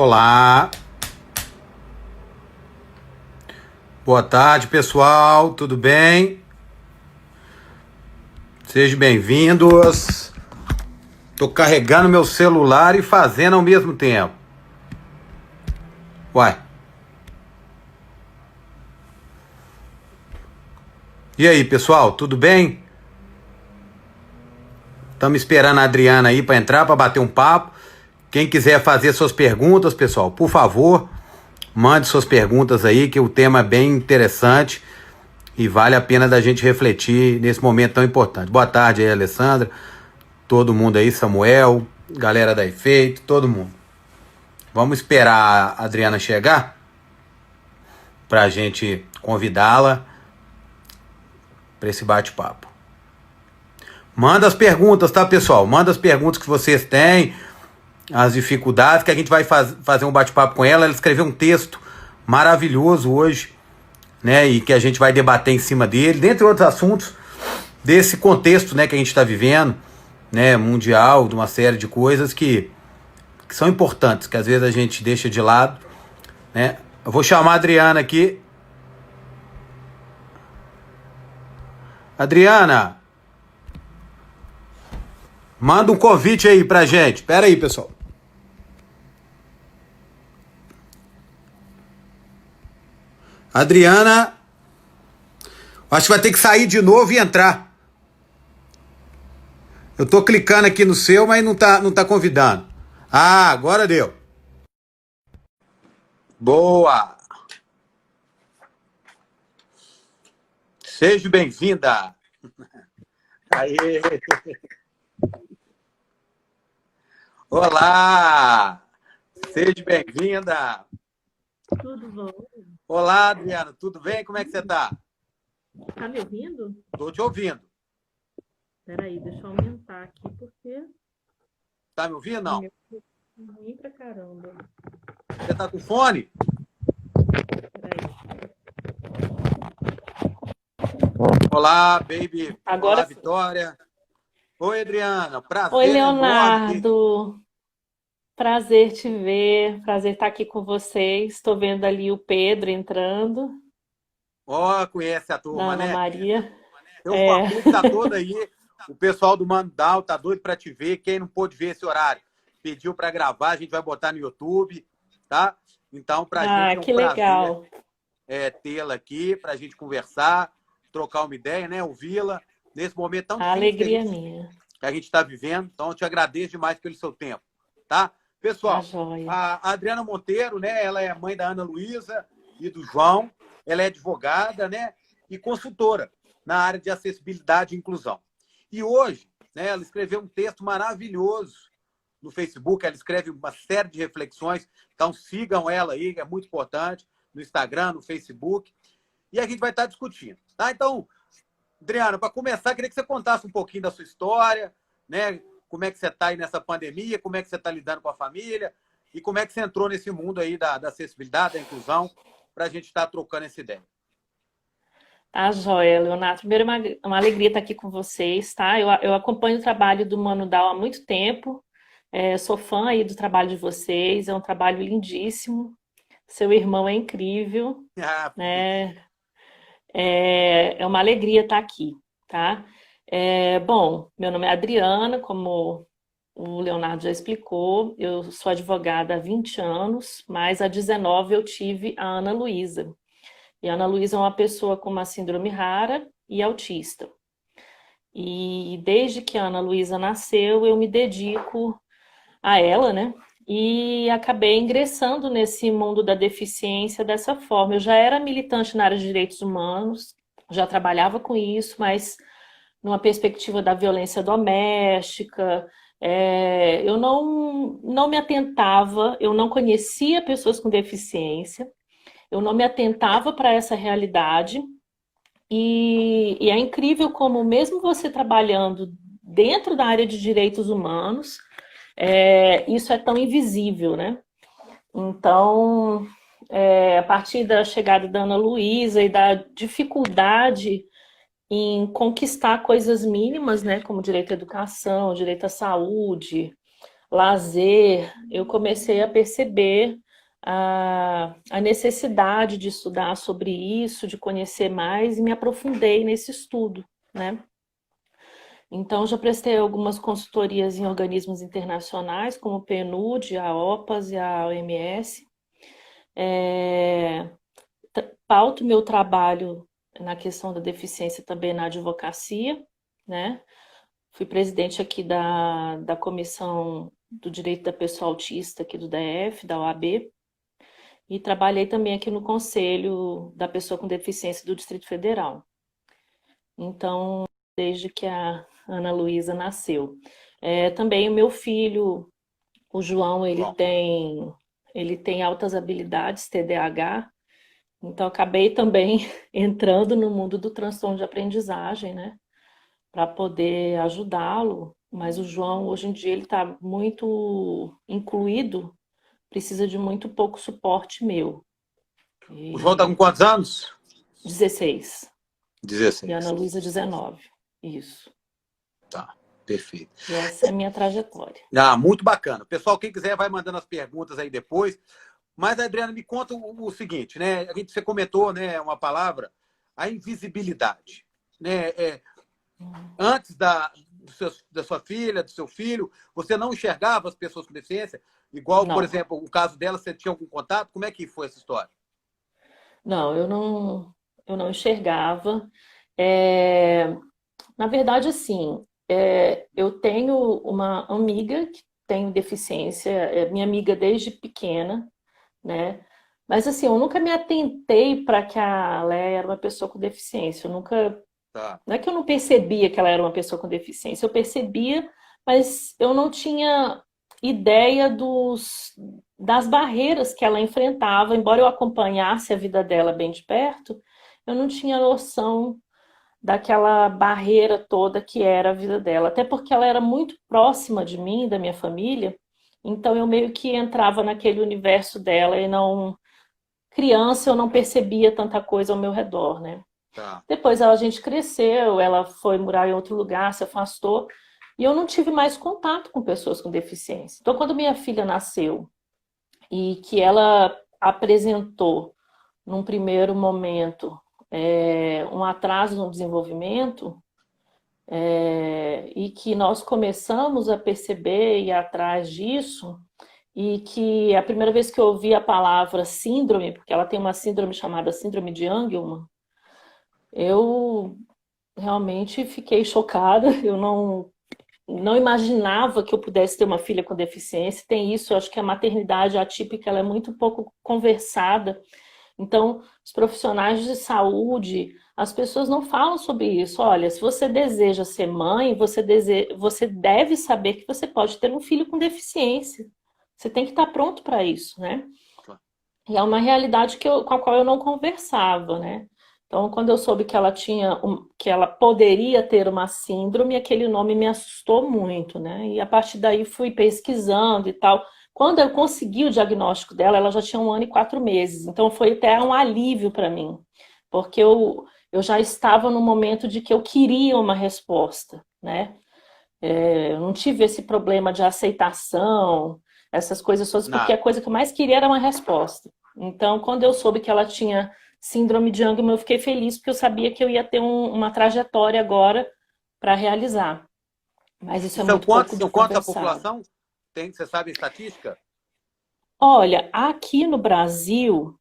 Olá, boa tarde pessoal, tudo bem? Sejam bem-vindos. Tô carregando meu celular e fazendo ao mesmo tempo. Uai. E aí pessoal, tudo bem? Estamos esperando a Adriana aí para entrar, para bater um papo. Quem quiser fazer suas perguntas, pessoal, por favor, mande suas perguntas aí, que o tema é bem interessante e vale a pena da gente refletir nesse momento tão importante. Boa tarde aí, Alessandra, todo mundo aí, Samuel, galera da Efeito, todo mundo. Vamos esperar a Adriana chegar para a gente convidá-la para esse bate-papo. Manda as perguntas, tá, pessoal? Manda as perguntas que vocês têm, as dificuldades, que a gente vai fazer um bate-papo com ela. Ela escreveu um texto maravilhoso hoje, né? E que a gente vai debater em cima dele, dentre outros assuntos, desse contexto, né, que a gente está vivendo, né, mundial, de uma série de coisas que são importantes, que às vezes a gente deixa de lado, né? Eu vou chamar a Adriana aqui. Adriana, manda um convite aí pra gente. Pera aí, pessoal. Adriana, acho que vai ter que sair de novo e entrar. Eu tô clicando aqui no seu, mas não tá convidando. Ah, agora deu. Boa! Seja bem-vinda. Aê. Olá! Seja bem-vinda. Tudo bom? Olá, Adriana, tudo bem? Como é que você tá? Tá me ouvindo? Tô te ouvindo. Peraí, deixa eu aumentar aqui, porque Tá me ouvindo? o Não. meu tá ruim pra caramba. Você tá com fone? Peraí. Olá, baby. Agora Olá, sim. Vitória. Oi, Adriana. Oi, Prazer enorme. Leonardo. Prazer te ver. Prazer estar aqui com vocês. Estou vendo ali o Pedro entrando, Ó, conhece a da turma, Ana né? Maria. Seu É. fã-clube tá todo aí. O pessoal do Mandal tá doido pra te ver. Quem não pôde ver esse horário, pediu pra gravar. A gente vai botar no YouTube, tá? Então, pra gente Ah, é um que prazer legal. tê-la aqui, pra gente conversar, trocar uma ideia, né? Ouvi-la nesse momento tão A difícil alegria minha. que a gente está vivendo. Então, eu te agradeço demais pelo seu tempo, tá? Tá Pessoal, joia. a Adriana Monteiro, né? Ela é mãe da Ana Luísa e do João. Ela é advogada, né? E consultora na área de acessibilidade e inclusão. E hoje, né? Ela escreveu um texto maravilhoso no Facebook. Ela escreve uma série de reflexões. Então, sigam ela aí, que é muito importante, no Instagram, no Facebook. E a gente vai estar discutindo, tá? Então, Adriana, para começar, queria que você contasse um pouquinho da sua história, né? Como é que você está aí nessa pandemia, como é que você está lidando com a família e como é que você entrou nesse mundo aí da acessibilidade, da inclusão, para a gente estar trocando essa ideia. Tá joia, Leonardo. Primeiro, uma alegria estar aqui com vocês, tá? Eu acompanho o trabalho do Mano Dal há muito tempo. Sou fã aí do trabalho de vocês. É um trabalho lindíssimo. Seu irmão é incrível, Ah, né? É uma alegria estar aqui, tá? Bom, meu nome é Adriana, como o Leonardo já explicou. Eu sou advogada há 20 anos, mas há 19 eu tive a Ana Luísa. E a Ana Luísa é uma pessoa com uma síndrome rara e autista. E desde que a Ana Luísa nasceu, eu me dedico a ela, né? E acabei ingressando nesse mundo da deficiência dessa forma. Eu já era militante na área de direitos humanos, já trabalhava com isso, mas numa perspectiva da violência doméstica. Eu não me atentava, eu não conhecia pessoas com deficiência, eu não me atentava para essa realidade. E é incrível como, mesmo você trabalhando dentro da área de direitos humanos, isso é tão invisível, né? Então, a partir da chegada da Ana Luísa e da dificuldade em conquistar coisas mínimas, né, como direito à educação, direito à saúde, lazer, eu comecei a perceber a necessidade de estudar sobre isso, de conhecer mais, e me aprofundei nesse estudo, né? Então, já prestei algumas consultorias em organismos internacionais, como o PNUD, a OPAS e a OMS. Pauto meu trabalho na questão da deficiência também na advocacia, né? Fui presidente aqui da Comissão do Direito da Pessoa Autista aqui do DF, da OAB, e trabalhei também aqui no Conselho da Pessoa com Deficiência do Distrito Federal. Então, desde que a Ana Luísa nasceu. Também o meu filho, o João, ele tem altas habilidades, TDAH, então acabei também entrando no mundo do transtorno de aprendizagem, né? Para poder ajudá-lo, mas o João, hoje em dia, ele está muito incluído, precisa de muito pouco suporte meu. O João está com quantos anos? 16. 16. E a Ana Luísa, 19. Isso. Tá, perfeito. E essa é a minha trajetória. Muito bacana. Pessoal, quem quiser vai mandando as perguntas aí depois. Mas, Adriana, me conta o seguinte, né? Você comentou, né, uma palavra, a invisibilidade. Né? Antes da sua filha, do seu filho, você não enxergava as pessoas com deficiência? Igual, Não. por exemplo, o caso dela, você tinha algum contato? Como é que foi essa história? Não, eu não enxergava. Na verdade, assim, eu tenho uma amiga que tem deficiência, é minha amiga desde pequena, né? Mas assim, eu nunca me atentei para que a Léa era uma pessoa com deficiência. Eu nunca, Tá. não é que eu não percebia que ela era uma pessoa com deficiência, eu percebia, mas eu não tinha ideia das barreiras que ela enfrentava, embora eu acompanhasse a vida dela bem de perto, eu não tinha noção daquela barreira toda que era a vida dela. Até porque ela era muito próxima de mim, da minha família, então eu meio que entrava naquele universo dela e não. Criança, eu não percebia tanta coisa ao meu redor, né? Tá. Depois a gente cresceu, ela foi morar em outro lugar, se afastou, e eu não tive mais contato com pessoas com deficiência. Então, quando minha filha nasceu e que ela apresentou, num primeiro momento, um atraso no desenvolvimento, e que nós começamos a perceber e ir atrás disso, e que a primeira vez que eu ouvi a palavra síndrome, porque ela tem uma síndrome chamada síndrome de Angelman, eu realmente fiquei chocada, eu não imaginava que eu pudesse ter uma filha com deficiência. Tem isso, eu acho que a maternidade atípica ela é muito pouco conversada. Então, os profissionais de saúde, as pessoas não falam sobre isso. Olha, se você deseja ser mãe, você deve saber que você pode ter um filho com deficiência. Você tem que estar pronto para isso, né? E é uma realidade com a qual eu não conversava, né? Então, quando eu soube que ela que ela poderia ter uma síndrome, aquele nome me assustou muito, né? E a partir daí fui pesquisando e tal. Quando eu consegui o diagnóstico dela, ela já tinha 1 ano e 4 meses. Então, foi até um alívio para mim, porque eu já estava no momento de que eu queria uma resposta, né? Eu não tive esse problema de aceitação, essas coisas todas, porque a coisa que eu mais queria era uma resposta. Então, quando eu soube que ela tinha síndrome de Angelman, eu fiquei feliz, porque eu sabia que eu ia ter uma trajetória agora para realizar. Mas isso é muito pouco de São quantos a conversado. população? Você sabe a estatística? Olha, aqui no Brasil,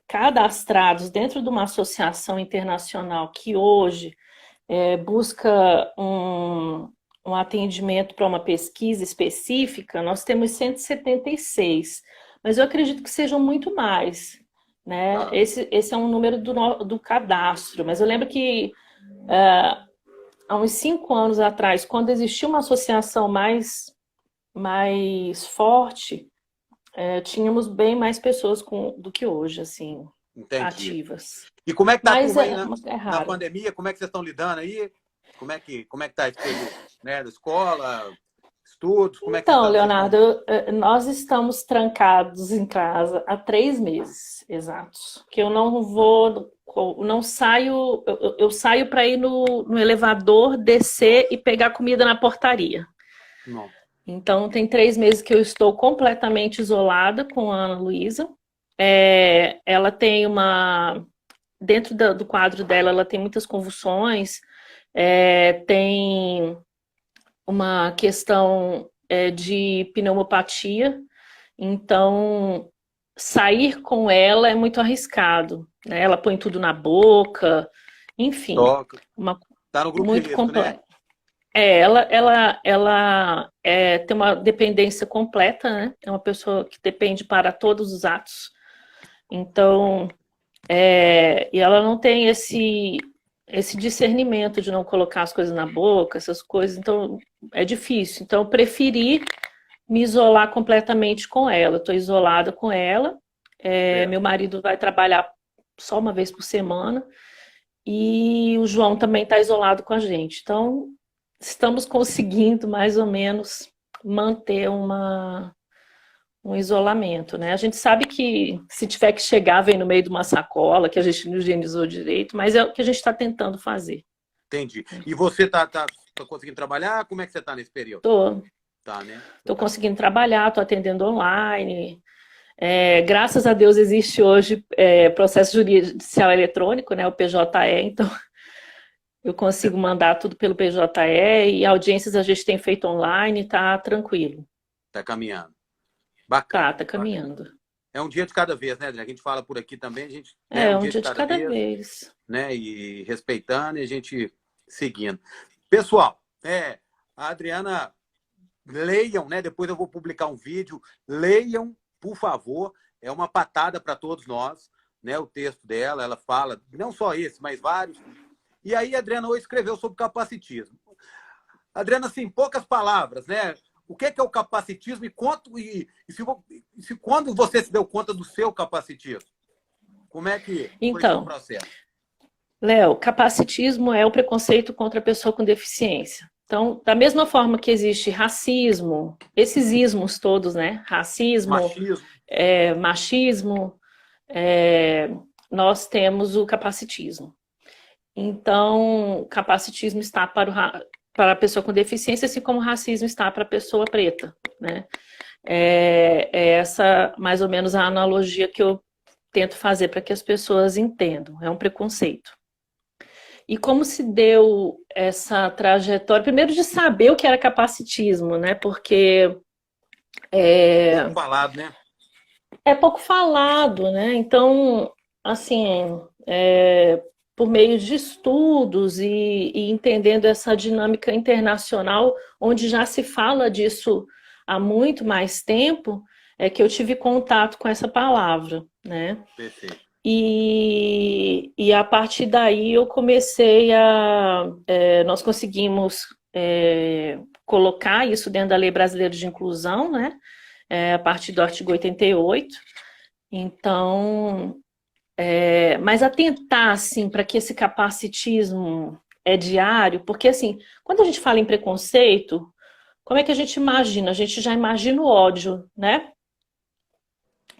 cadastrados dentro de uma associação internacional que hoje busca um atendimento para uma pesquisa específica, nós temos 176, mas eu acredito que sejam muito mais, né? Esse é um número do cadastro, mas eu lembro que há uns 5 anos atrás, quando existia uma associação mais forte, tínhamos bem mais pessoas do que hoje, assim, Entendi. Ativas. E como é que tá a Mas turma aí é na raro. pandemia? Como é que vocês estão lidando aí? Como é que tá esse período? Né? Da escola, estudos? Como é que Então, vocês Leonardo, nós estamos trancados em casa há 3 meses exatos. Que eu não saio, eu saio para ir no elevador, descer e pegar comida na portaria. Não. Então, tem 3 meses que eu estou completamente isolada com a Ana Luísa. Ela tem dentro do quadro dela, ela tem muitas convulsões, tem uma questão de pneumopatia, então sair com ela é muito arriscado, né? Ela põe tudo na boca, enfim, Toca. Tá no grupo de muito risco, né? complexo. Ela tem uma dependência completa, né? É uma pessoa que depende para todos os atos. Então, e ela não tem esse discernimento de não colocar as coisas na boca, essas coisas. Então, é difícil. Então, eu preferi me isolar completamente com ela. Estou isolada com ela. Meu marido vai trabalhar só uma vez por semana. E o João também está isolado com a gente. Então, estamos conseguindo mais ou menos manter um isolamento, né? A gente sabe que se tiver que chegar, vem no meio de uma sacola, que a gente não higienizou direito, mas é o que a gente está tentando fazer. Entendi. E você tá conseguindo trabalhar? Como é que você está nesse período? Tô. Tá, né? Estou conseguindo trabalhar, estou atendendo online. Graças a Deus existe hoje processo judicial eletrônico, né? O PJE, então eu consigo mandar tudo pelo PJE e audiências a gente tem feito online, tá tranquilo. Tá caminhando. Bacana. Tá caminhando. Bacana. É um dia de cada vez, né, Adriana? A gente fala por aqui também, a gente um dia de cada vez. Né? E respeitando e a gente seguindo. Pessoal, a Adriana, leiam, né? Depois eu vou publicar um vídeo. Leiam, por favor. É uma patada para todos nós, né? O texto dela, ela fala, não só esse, mas vários. E aí a Adriana hoje escreveu sobre capacitismo. Adriana, assim, em poucas palavras, né? O que é o capacitismo e quando você se deu conta do seu capacitismo? Como é que foi o processo? Léo, capacitismo é o preconceito contra a pessoa com deficiência. Então, da mesma forma que existe racismo, esses ismos todos, né? Racismo, machismo, nós temos o capacitismo. Então, capacitismo está para a pessoa com deficiência, assim como o racismo está para a pessoa preta, né? Essa, mais ou menos, a analogia que eu tento fazer para que as pessoas entendam. É um preconceito. E como se deu essa trajetória? Primeiro, de saber o que era capacitismo, né? Porque pouco falado, né? É pouco falado, né? Então, assim, por meio de estudos e entendendo essa dinâmica internacional, onde já se fala disso há muito mais tempo, é que eu tive contato com essa palavra, né? Perfeito. E a partir daí eu comecei nós conseguimos colocar isso dentro da Lei Brasileira de Inclusão, né? A partir do artigo 88. Então, mas atentar, assim, para que esse capacitismo é diário, porque, assim, quando a gente fala em preconceito, como é que a gente imagina? A gente já imagina o ódio, né?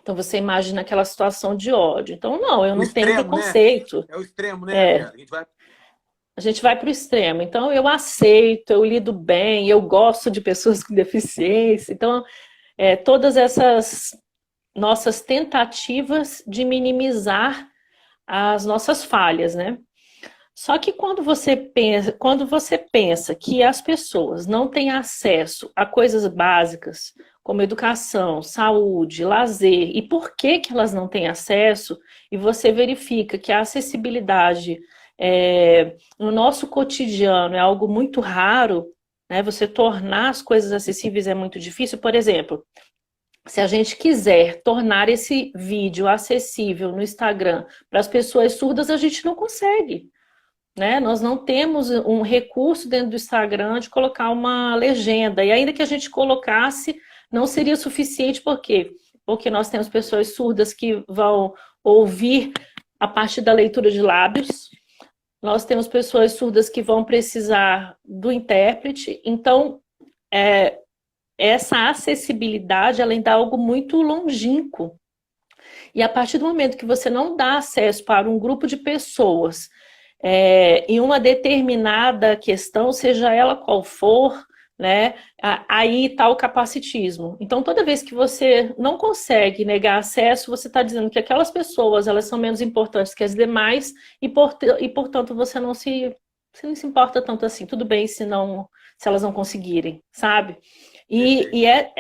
Então, você imagina aquela situação de ódio. Então, não, eu não tenho preconceito. Né? É o extremo, né? A gente vai para o extremo. Então, eu aceito, eu lido bem, eu gosto de pessoas com deficiência. Então, todas essas nossas tentativas de minimizar as nossas falhas, né? Só que quando você pensa que as pessoas não têm acesso a coisas básicas, como educação, saúde, lazer, e por que elas não têm acesso, e você verifica que a acessibilidade no nosso cotidiano é algo muito raro, né? Você tornar as coisas acessíveis é muito difícil. Por exemplo, se a gente quiser tornar esse vídeo acessível no Instagram para as pessoas surdas, a gente não consegue, né? Nós não temos um recurso dentro do Instagram de colocar uma legenda, e ainda que a gente colocasse, não seria suficiente. Por quê? Porque nós temos pessoas surdas que vão ouvir a partir da leitura de lábios, nós temos pessoas surdas que vão precisar do intérprete. Então, essa acessibilidade, ela ainda é algo muito longínquo. E a partir do momento que você não dá acesso para um grupo de pessoas em uma determinada questão, seja ela qual for, né? Aí está o capacitismo. Então, toda vez que você não consegue negar acesso, você está dizendo que aquelas pessoas elas são menos importantes que as demais e portanto, você não se importa tanto assim. Tudo bem se elas não conseguirem, sabe? Perfeito.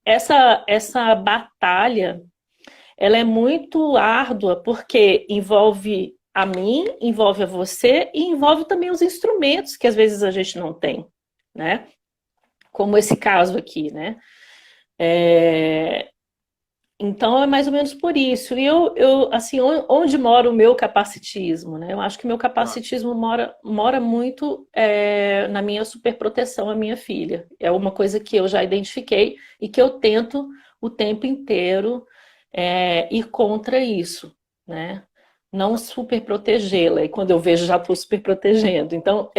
Essa batalha, ela é muito árdua porque envolve a mim, envolve a você e envolve também os instrumentos que às vezes a gente não tem, né? Como esse caso aqui, né? É, então é mais ou menos por isso. E assim, onde mora o meu capacitismo, né? Eu acho que o meu Ah, capacitismo mora muito na minha superproteção à minha filha. É uma coisa que eu já identifiquei e que eu tento o tempo inteiro ir contra isso, né? Não super protegê-la. E quando eu vejo, já estou super protegendo. Então,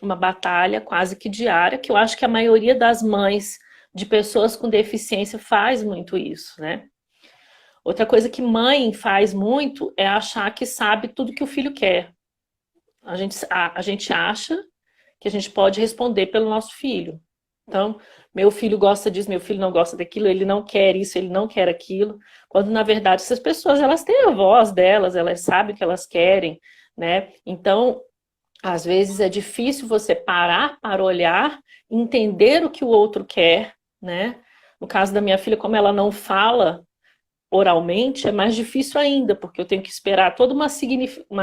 uma batalha quase que diária, que eu acho que a maioria das mães de pessoas com deficiência faz muito isso, né? Outra coisa que mãe faz muito é achar que sabe tudo que o filho quer. A gente acha que a gente pode responder pelo nosso filho. Então, meu filho gosta disso, meu filho não gosta daquilo, ele não quer isso, ele não quer aquilo. Quando, na verdade, essas pessoas, elas têm a voz delas, elas sabem o que elas querem, né? Então, às vezes é difícil você parar para olhar, entender o que o outro quer, né? No caso da minha filha, como ela não fala oralmente, é mais difícil ainda, porque eu tenho que esperar toda uma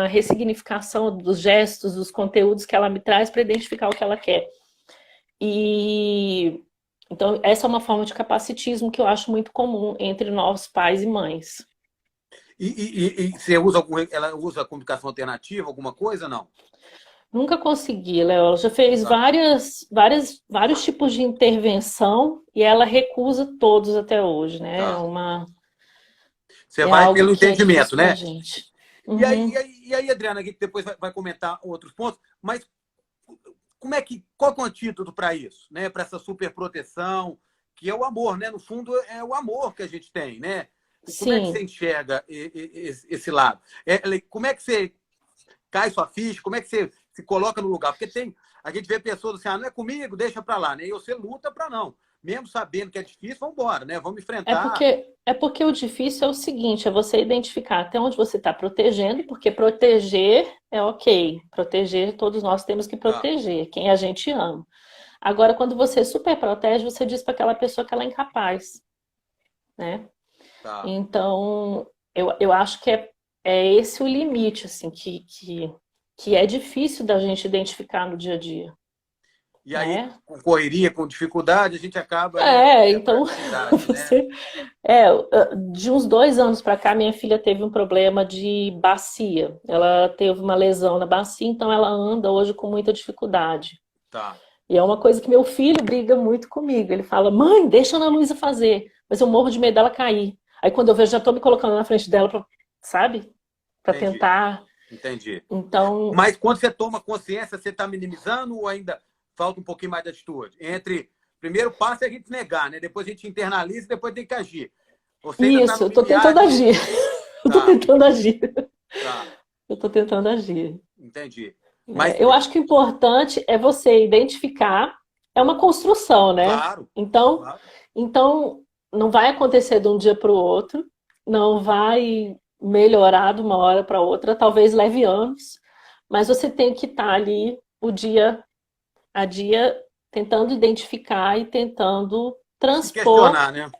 ressignificação dos gestos, dos conteúdos que ela me traz para identificar o que ela quer. E então essa é uma forma de capacitismo que eu acho muito comum entre nós pais e mães. e você usa ela usa comunicação alternativa, alguma coisa, não? Nunca consegui, Léo. Ela já fez Tá. vários tipos de intervenção e ela recusa todos até hoje, né? Tá. Você É vai algo pelo que é entendimento, difícil pra né? gente. E aí, Uhum. Adriana, que depois vai comentar outros pontos, mas qual que é o antídoto para isso, né? Para essa superproteção, que é o amor, né? No fundo, é o amor que a gente tem, né? Como é que você Sim. enxerga esse lado? Como é que você cai sua ficha? Como é que você se coloca no lugar? Porque a gente vê pessoas assim, não é comigo, deixa para lá, né? E você luta para não. Mesmo sabendo que é difícil, vamos embora, né? Vamos enfrentar. É porque o difícil é o seguinte, é você identificar até onde você está protegendo, porque proteger é ok. Proteger, todos nós temos que Tá, proteger quem a gente ama. Agora, quando você super protege, você diz para aquela pessoa que ela é incapaz, né? tá. Então, eu acho que é esse o limite, assim, que é difícil da gente identificar no dia a dia, E aí, né? com correria, com dificuldade, a gente acaba, né, tendo essa Então, habilidade, né? você. De uns 2 anos para cá, minha filha teve um problema de bacia. Ela teve uma lesão na bacia, então ela anda hoje com muita dificuldade. Tá. E é uma coisa que meu filho briga muito comigo. Ele fala: mãe, deixa a Ana Luísa fazer. Mas eu morro de medo dela cair. Aí quando eu vejo, já estou me colocando na frente dela, sabe? Para Entendi, tentar. entendi. Então, Mas quando você toma consciência, você está minimizando ou ainda falta um pouquinho mais de atitude? Primeiro passo é a gente negar, né? Depois a gente internaliza e depois tem que agir. Você ainda está isso, no eu estou limiar tentando de. agir. Eu estou Tá, tentando agir. tá, Eu estou tentando agir. entendi. Mas, Eu acho que o importante é você identificar, é uma construção, né? claro, Então, claro. então não vai acontecer de um dia para o outro, não vai melhorar de uma hora para outra, talvez leve anos, mas você tem que estar ali o dia a dia tentando identificar e tentando Se transpor, questionar, né?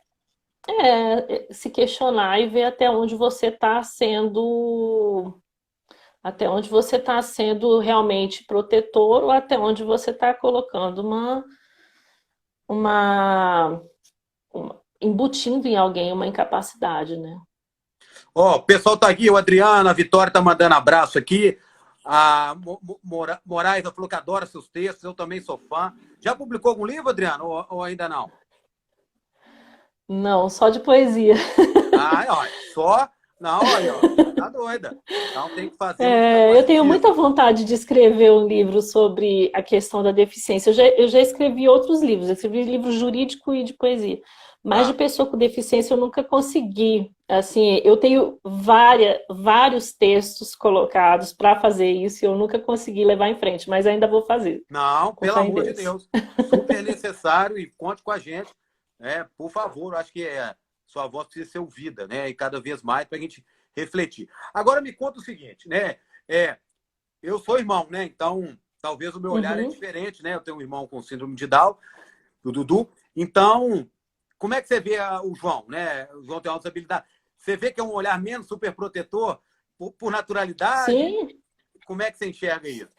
se questionar e ver até onde você está sendo realmente protetor ou até onde você está colocando uma, embutindo em alguém uma incapacidade, né? Ó, o pessoal tá aqui, o Adriano, a Vitória tá mandando abraço aqui. A Moraes falou que adora seus textos, eu também sou fã. Já publicou algum livro, Adriano, ou ainda não? Não, só de poesia. Ah, ó, só. Não, olha, ó, tá doida. Então tem que fazer muito Eu tenho muita capacitismo. vontade de escrever um livro sobre a questão da deficiência. Eu já escrevi outros livros, eu escrevi livro jurídico e de poesia. Mas de Tá. pessoa com deficiência eu nunca consegui. Assim, eu tenho vários textos colocados para fazer isso e eu nunca consegui levar em frente, mas ainda vou fazer, Não, com pelo fé em amor de Deus. Deus. Super necessário e conte com a gente. Por favor, eu acho que sua voz precisa ser ouvida, né? E cada vez mais para a gente refletir. Agora me conta o seguinte, né? É, eu sou irmão, né? Então, talvez o meu olhar é Uhum. diferente, né? Eu tenho um irmão com síndrome de Down, o Dudu. Então, como é que você vê o João, né? O João tem altas habilidades. Você vê que é um olhar menos superprotetor por naturalidade? Sim, Como é que você enxerga isso?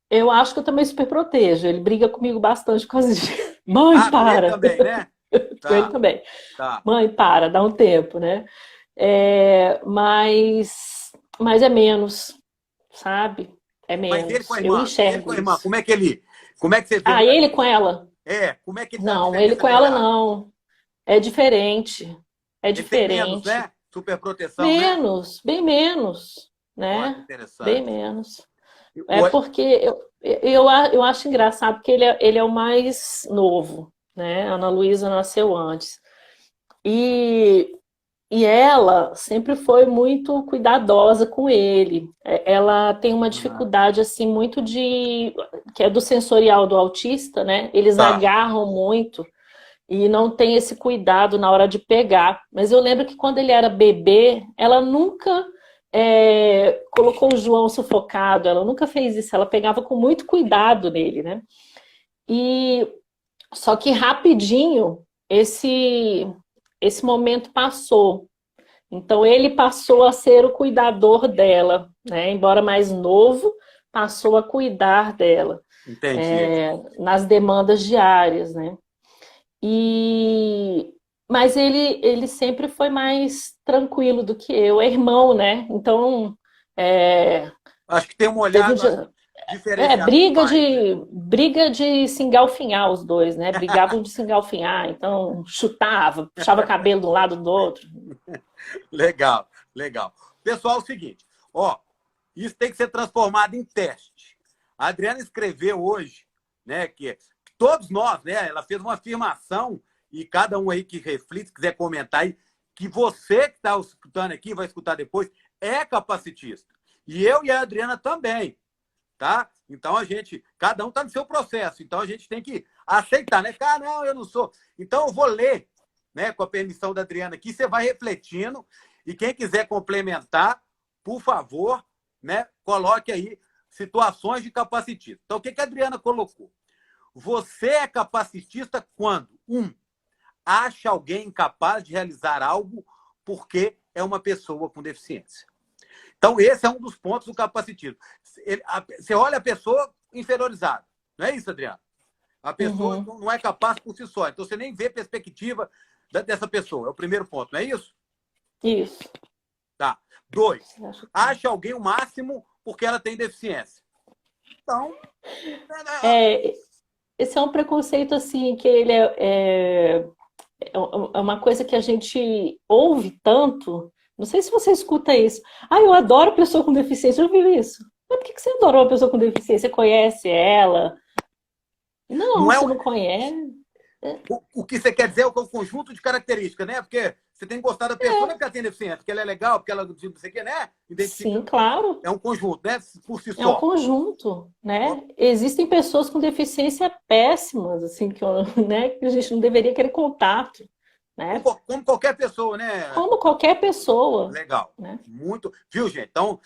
eu acho que eu também super protejo. Ele briga comigo bastante com as Mãe, Ah, com ele para! também, né? Com ele Tá, também. tá. Mãe, para, dá um tempo, né? É, mas é menos, sabe? É Mas ele com a menos. Eu irmã, ele com enxergo a irmã, isso. como é que você vê? Ah, ele com ela? Como é que ele tá a Não, ele diferença com de ela olhar? não. É diferente. É Ele tem menos, diferente. né? Superproteção, né? Menos, bem menos, Olha que né? Bem interessante. menos. É O- porque eu acho engraçado porque ele é o mais novo, né? A Ana Luísa nasceu antes. E, e ela sempre foi muito cuidadosa com ele. Ela tem uma Ah, dificuldade assim muito que é do sensorial do autista, né? Eles tá. agarram muito e não tem esse cuidado na hora de pegar. Mas eu lembro que quando ele era bebê, ela nunca colocou o João sufocado, ela nunca fez isso, ela pegava com muito cuidado nele, né? E só que rapidinho esse momento passou. Então ele passou a ser o cuidador dela, né? Embora mais novo, passou a cuidar dela Entendi. nas demandas diárias, né? E mas ele sempre foi mais tranquilo do que eu, é irmão, né? Então é, Acho que tem um teve olhar um dia- diferenciado dos pais, né? briga de se engalfinhar os dois, né? Brigavam de se engalfinhar, então chutava, puxava cabelo de um lado do outro. Legal, legal. Pessoal, é o seguinte, ó, isso tem que ser transformado em teste. A Adriana escreveu hoje, né, que todos nós, né, ela fez uma afirmação e cada um aí que reflita, se quiser comentar aí, que você que está escutando aqui, vai escutar depois, é capacitista. E eu e a Adriana também, tá? Então a gente, cada um está no seu processo, então a gente tem que aceitar, né? Ficar, não, eu não sou. Então eu vou ler, né, com a permissão da Adriana aqui, você vai refletindo e quem quiser complementar, por favor, né, coloque aí situações de capacitista. Então o que a Adriana colocou? Você é capacitista quando, acha alguém incapaz de realizar algo porque é uma pessoa com deficiência. Então, esse é um dos pontos do capacitismo. Você olha a pessoa inferiorizada. Não é isso, Adriano? A pessoa Uhum, não é capaz por si só. Então, você nem vê perspectiva dessa pessoa. É o primeiro ponto, não é isso? isso. Tá. 2. Acho que Acha alguém o máximo porque ela tem deficiência. Então, é, esse é um preconceito assim que é uma coisa que a gente ouve tanto. Não sei se você escuta isso. Ah, eu adoro pessoa com deficiência. Já ouviu isso? Mas por que você adora uma pessoa com deficiência? Você conhece ela? Não, não é você não conhece. o que você quer dizer é o conjunto de características, né? Porque você tem que gostar da pessoa, não é porque ela tem deficiência, porque ela é legal, porque ela não sei o que, né? Sim, Identifica. claro. É um conjunto, né? Por si É um só. conjunto, né? Existem pessoas com deficiência péssimas, assim, né, que a gente não deveria querer contato, né? Como qualquer pessoa, né? Como qualquer pessoa, Legal. né? Muito. Viu, gente? Então,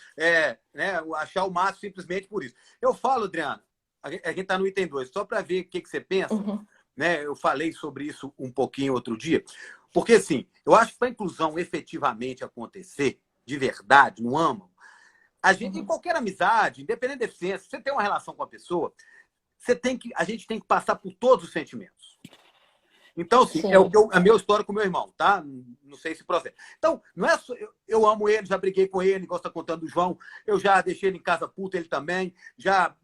né, achar o máximo simplesmente por isso. Eu falo, Adriano, a gente está no item 2 só para ver o que você pensa, Uhum, né? Eu falei sobre isso um pouquinho outro dia, porque, assim, eu acho que para a inclusão efetivamente acontecer, de verdade, no âmago, a gente, em uhum. qualquer amizade, independente da deficiência, você tem uma relação com a pessoa, a gente tem que passar por todos os sentimentos. Então, assim, Sim, é a minha história com meu irmão, tá? Não sei se procede. Então, não é só, eu amo ele, já briguei com ele, gosta contando do João, eu já deixei ele em casa puta, ele também, já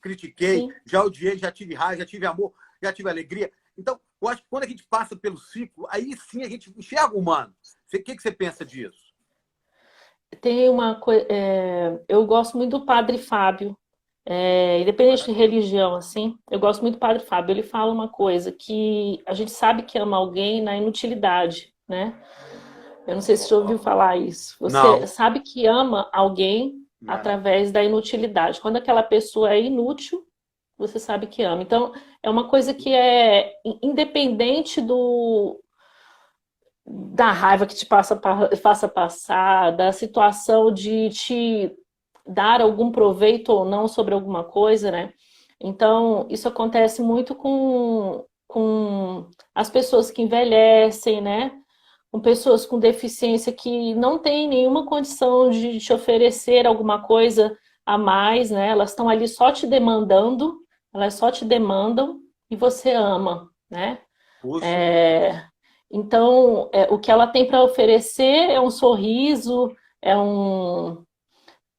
critiquei, sim. já odiei, já tive raiva, já tive amor, já tive alegria. Então, eu acho que quando a gente passa pelo ciclo, aí sim a gente enxerga o humano. O que você pensa disso? Tem uma coisa. Eu gosto muito do Padre Fábio. Independente de religião, assim, eu gosto muito do Padre Fábio. Ele fala uma coisa que a gente sabe que ama alguém na inutilidade, né? Eu não sei se você já ouviu falar isso. Você Não. sabe que ama alguém É. através da inutilidade. Quando aquela pessoa é inútil, você sabe que ama. Então, é uma coisa que é independente da raiva que te faça passar, da situação de te dar algum proveito ou não sobre alguma coisa, né? Então, isso acontece muito com as pessoas que envelhecem, né? Com pessoas com deficiência que não têm nenhuma condição de te oferecer alguma coisa a mais, né? Elas estão ali só te demandando, elas só te demandam e você ama, né? Puxa. É, então, o que ela tem para oferecer é um sorriso, é um,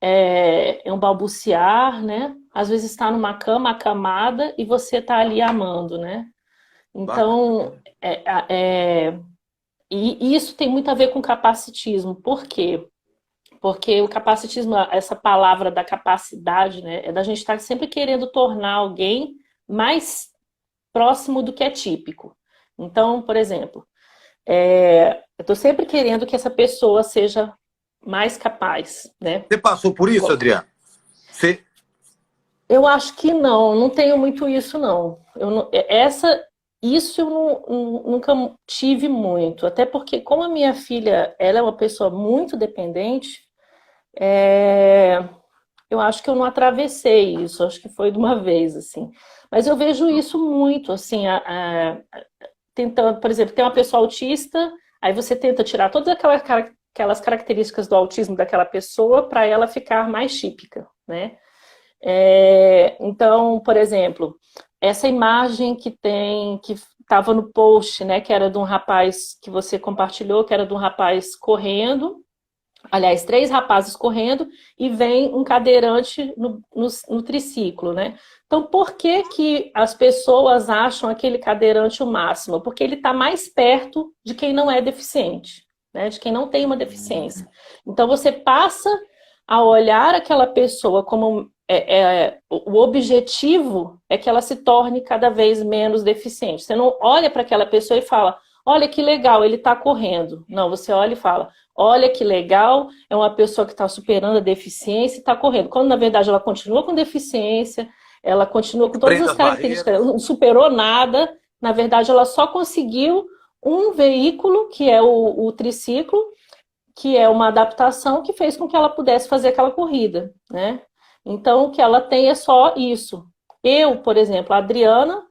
é um balbuciar, né? Às vezes está numa cama acamada e você está ali amando, né? Então, Bacana. e isso tem muito a ver com capacitismo. Por quê? Porque o capacitismo, essa palavra da capacidade, né? É da gente estar sempre querendo tornar alguém mais próximo do que é típico. Então, por exemplo, eu estou sempre querendo que essa pessoa seja mais capaz, né? Você passou por isso, Adriano? Você... Eu acho que não, não tenho muito isso, não. Isso eu nunca tive muito, até porque como a minha filha, ela é uma pessoa muito dependente, é, eu acho que eu não atravessei isso, acho que foi de uma vez, assim. Mas eu vejo isso muito, assim, tentando, por exemplo, tem uma pessoa autista, aí você tenta tirar todas aquelas características do autismo daquela pessoa para ela ficar mais típica, né? Então, por exemplo, essa imagem que estava no post, né, que era de um rapaz que você compartilhou, que era de um rapaz correndo, aliás, três rapazes correndo, e vem um cadeirante no triciclo, né? Então, por que que as pessoas acham aquele cadeirante o máximo? Porque ele está mais perto de quem não é deficiente, né? De quem não tem uma deficiência. Então, você passa a olhar aquela pessoa como o objetivo é que ela se torne cada vez menos deficiente. Você não olha para aquela pessoa e fala, olha que legal, ele está correndo. Não, você olha e fala, olha que legal, é uma pessoa que está superando a deficiência e está correndo. Quando, na verdade, ela continua com deficiência, ela continua com todas Quebrando as as características, ela barreiras. não superou nada. Na verdade, ela só conseguiu um veículo, que é o triciclo, que é uma adaptação que fez com que ela pudesse fazer aquela corrida, né? Então, o que ela tem é só isso. Eu, por exemplo, a Adriana,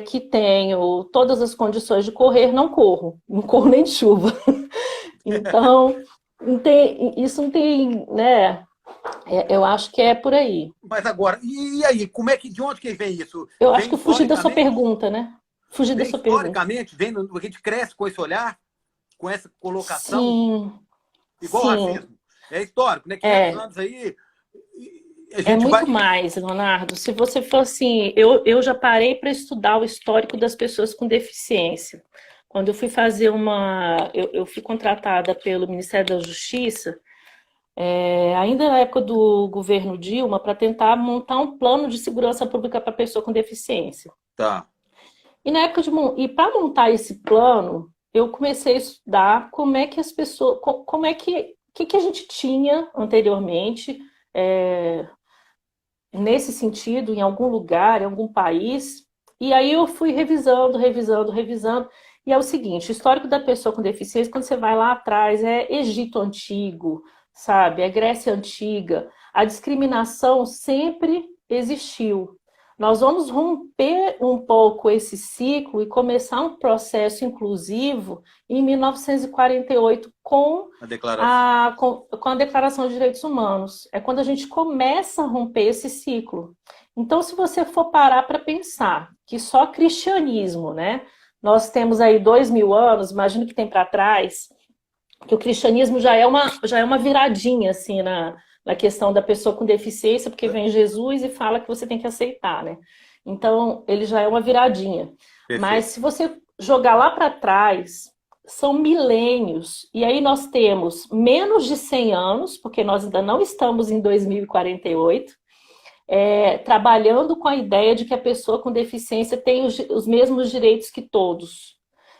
que tenho todas as condições de correr, não corro nem de chuva. Então, isso não tem, né? Eu acho que é por aí. Mas agora, e aí, como é que, de onde que vem isso? Eu acho Vem que eu fugi da sua historicamente? pergunta, né? Fugi da Vem sua pergunta. historicamente? Vem a gente cresce com esse olhar, com essa colocação, Sim, igual o sim. racismo. É histórico, né? 500 É, anos aí, a é gente vai... muito mais, Leonardo. Se você for assim, eu já parei para estudar o histórico das pessoas com deficiência. Quando eu fui fazer eu fui contratada pelo Ministério da Justiça, ainda na época do governo Dilma, para tentar montar um plano de segurança pública para pessoa com deficiência. Tá. E na época e para montar esse plano, eu comecei a estudar como é que as pessoas, como é que a gente tinha anteriormente, é, nesse sentido, em algum lugar, em algum país. E aí eu fui revisando, revisando, revisando. E é o seguinte, o histórico da pessoa com deficiência, quando você vai lá atrás, é Egito Antigo, sabe? É Grécia Antiga. A discriminação sempre existiu. Nós vamos romper um pouco esse ciclo e começar um processo inclusivo em 1948 A declaração. com a Declaração de Direitos Humanos. É quando a gente começa a romper esse ciclo. Então, se você for parar para pensar que só cristianismo, né? Nós temos aí 2.000 anos, imagino que tem para trás, que o cristianismo já é uma viradinha, assim, na questão da pessoa com deficiência, porque vem Jesus e fala que você tem que aceitar, né? Então, ele já é uma viradinha. Mas Perfeito. se você jogar lá para trás, são milênios. E aí nós temos menos de 100 anos, porque nós ainda não estamos em 2048, trabalhando com a ideia de que a pessoa com deficiência tem os mesmos direitos que todos.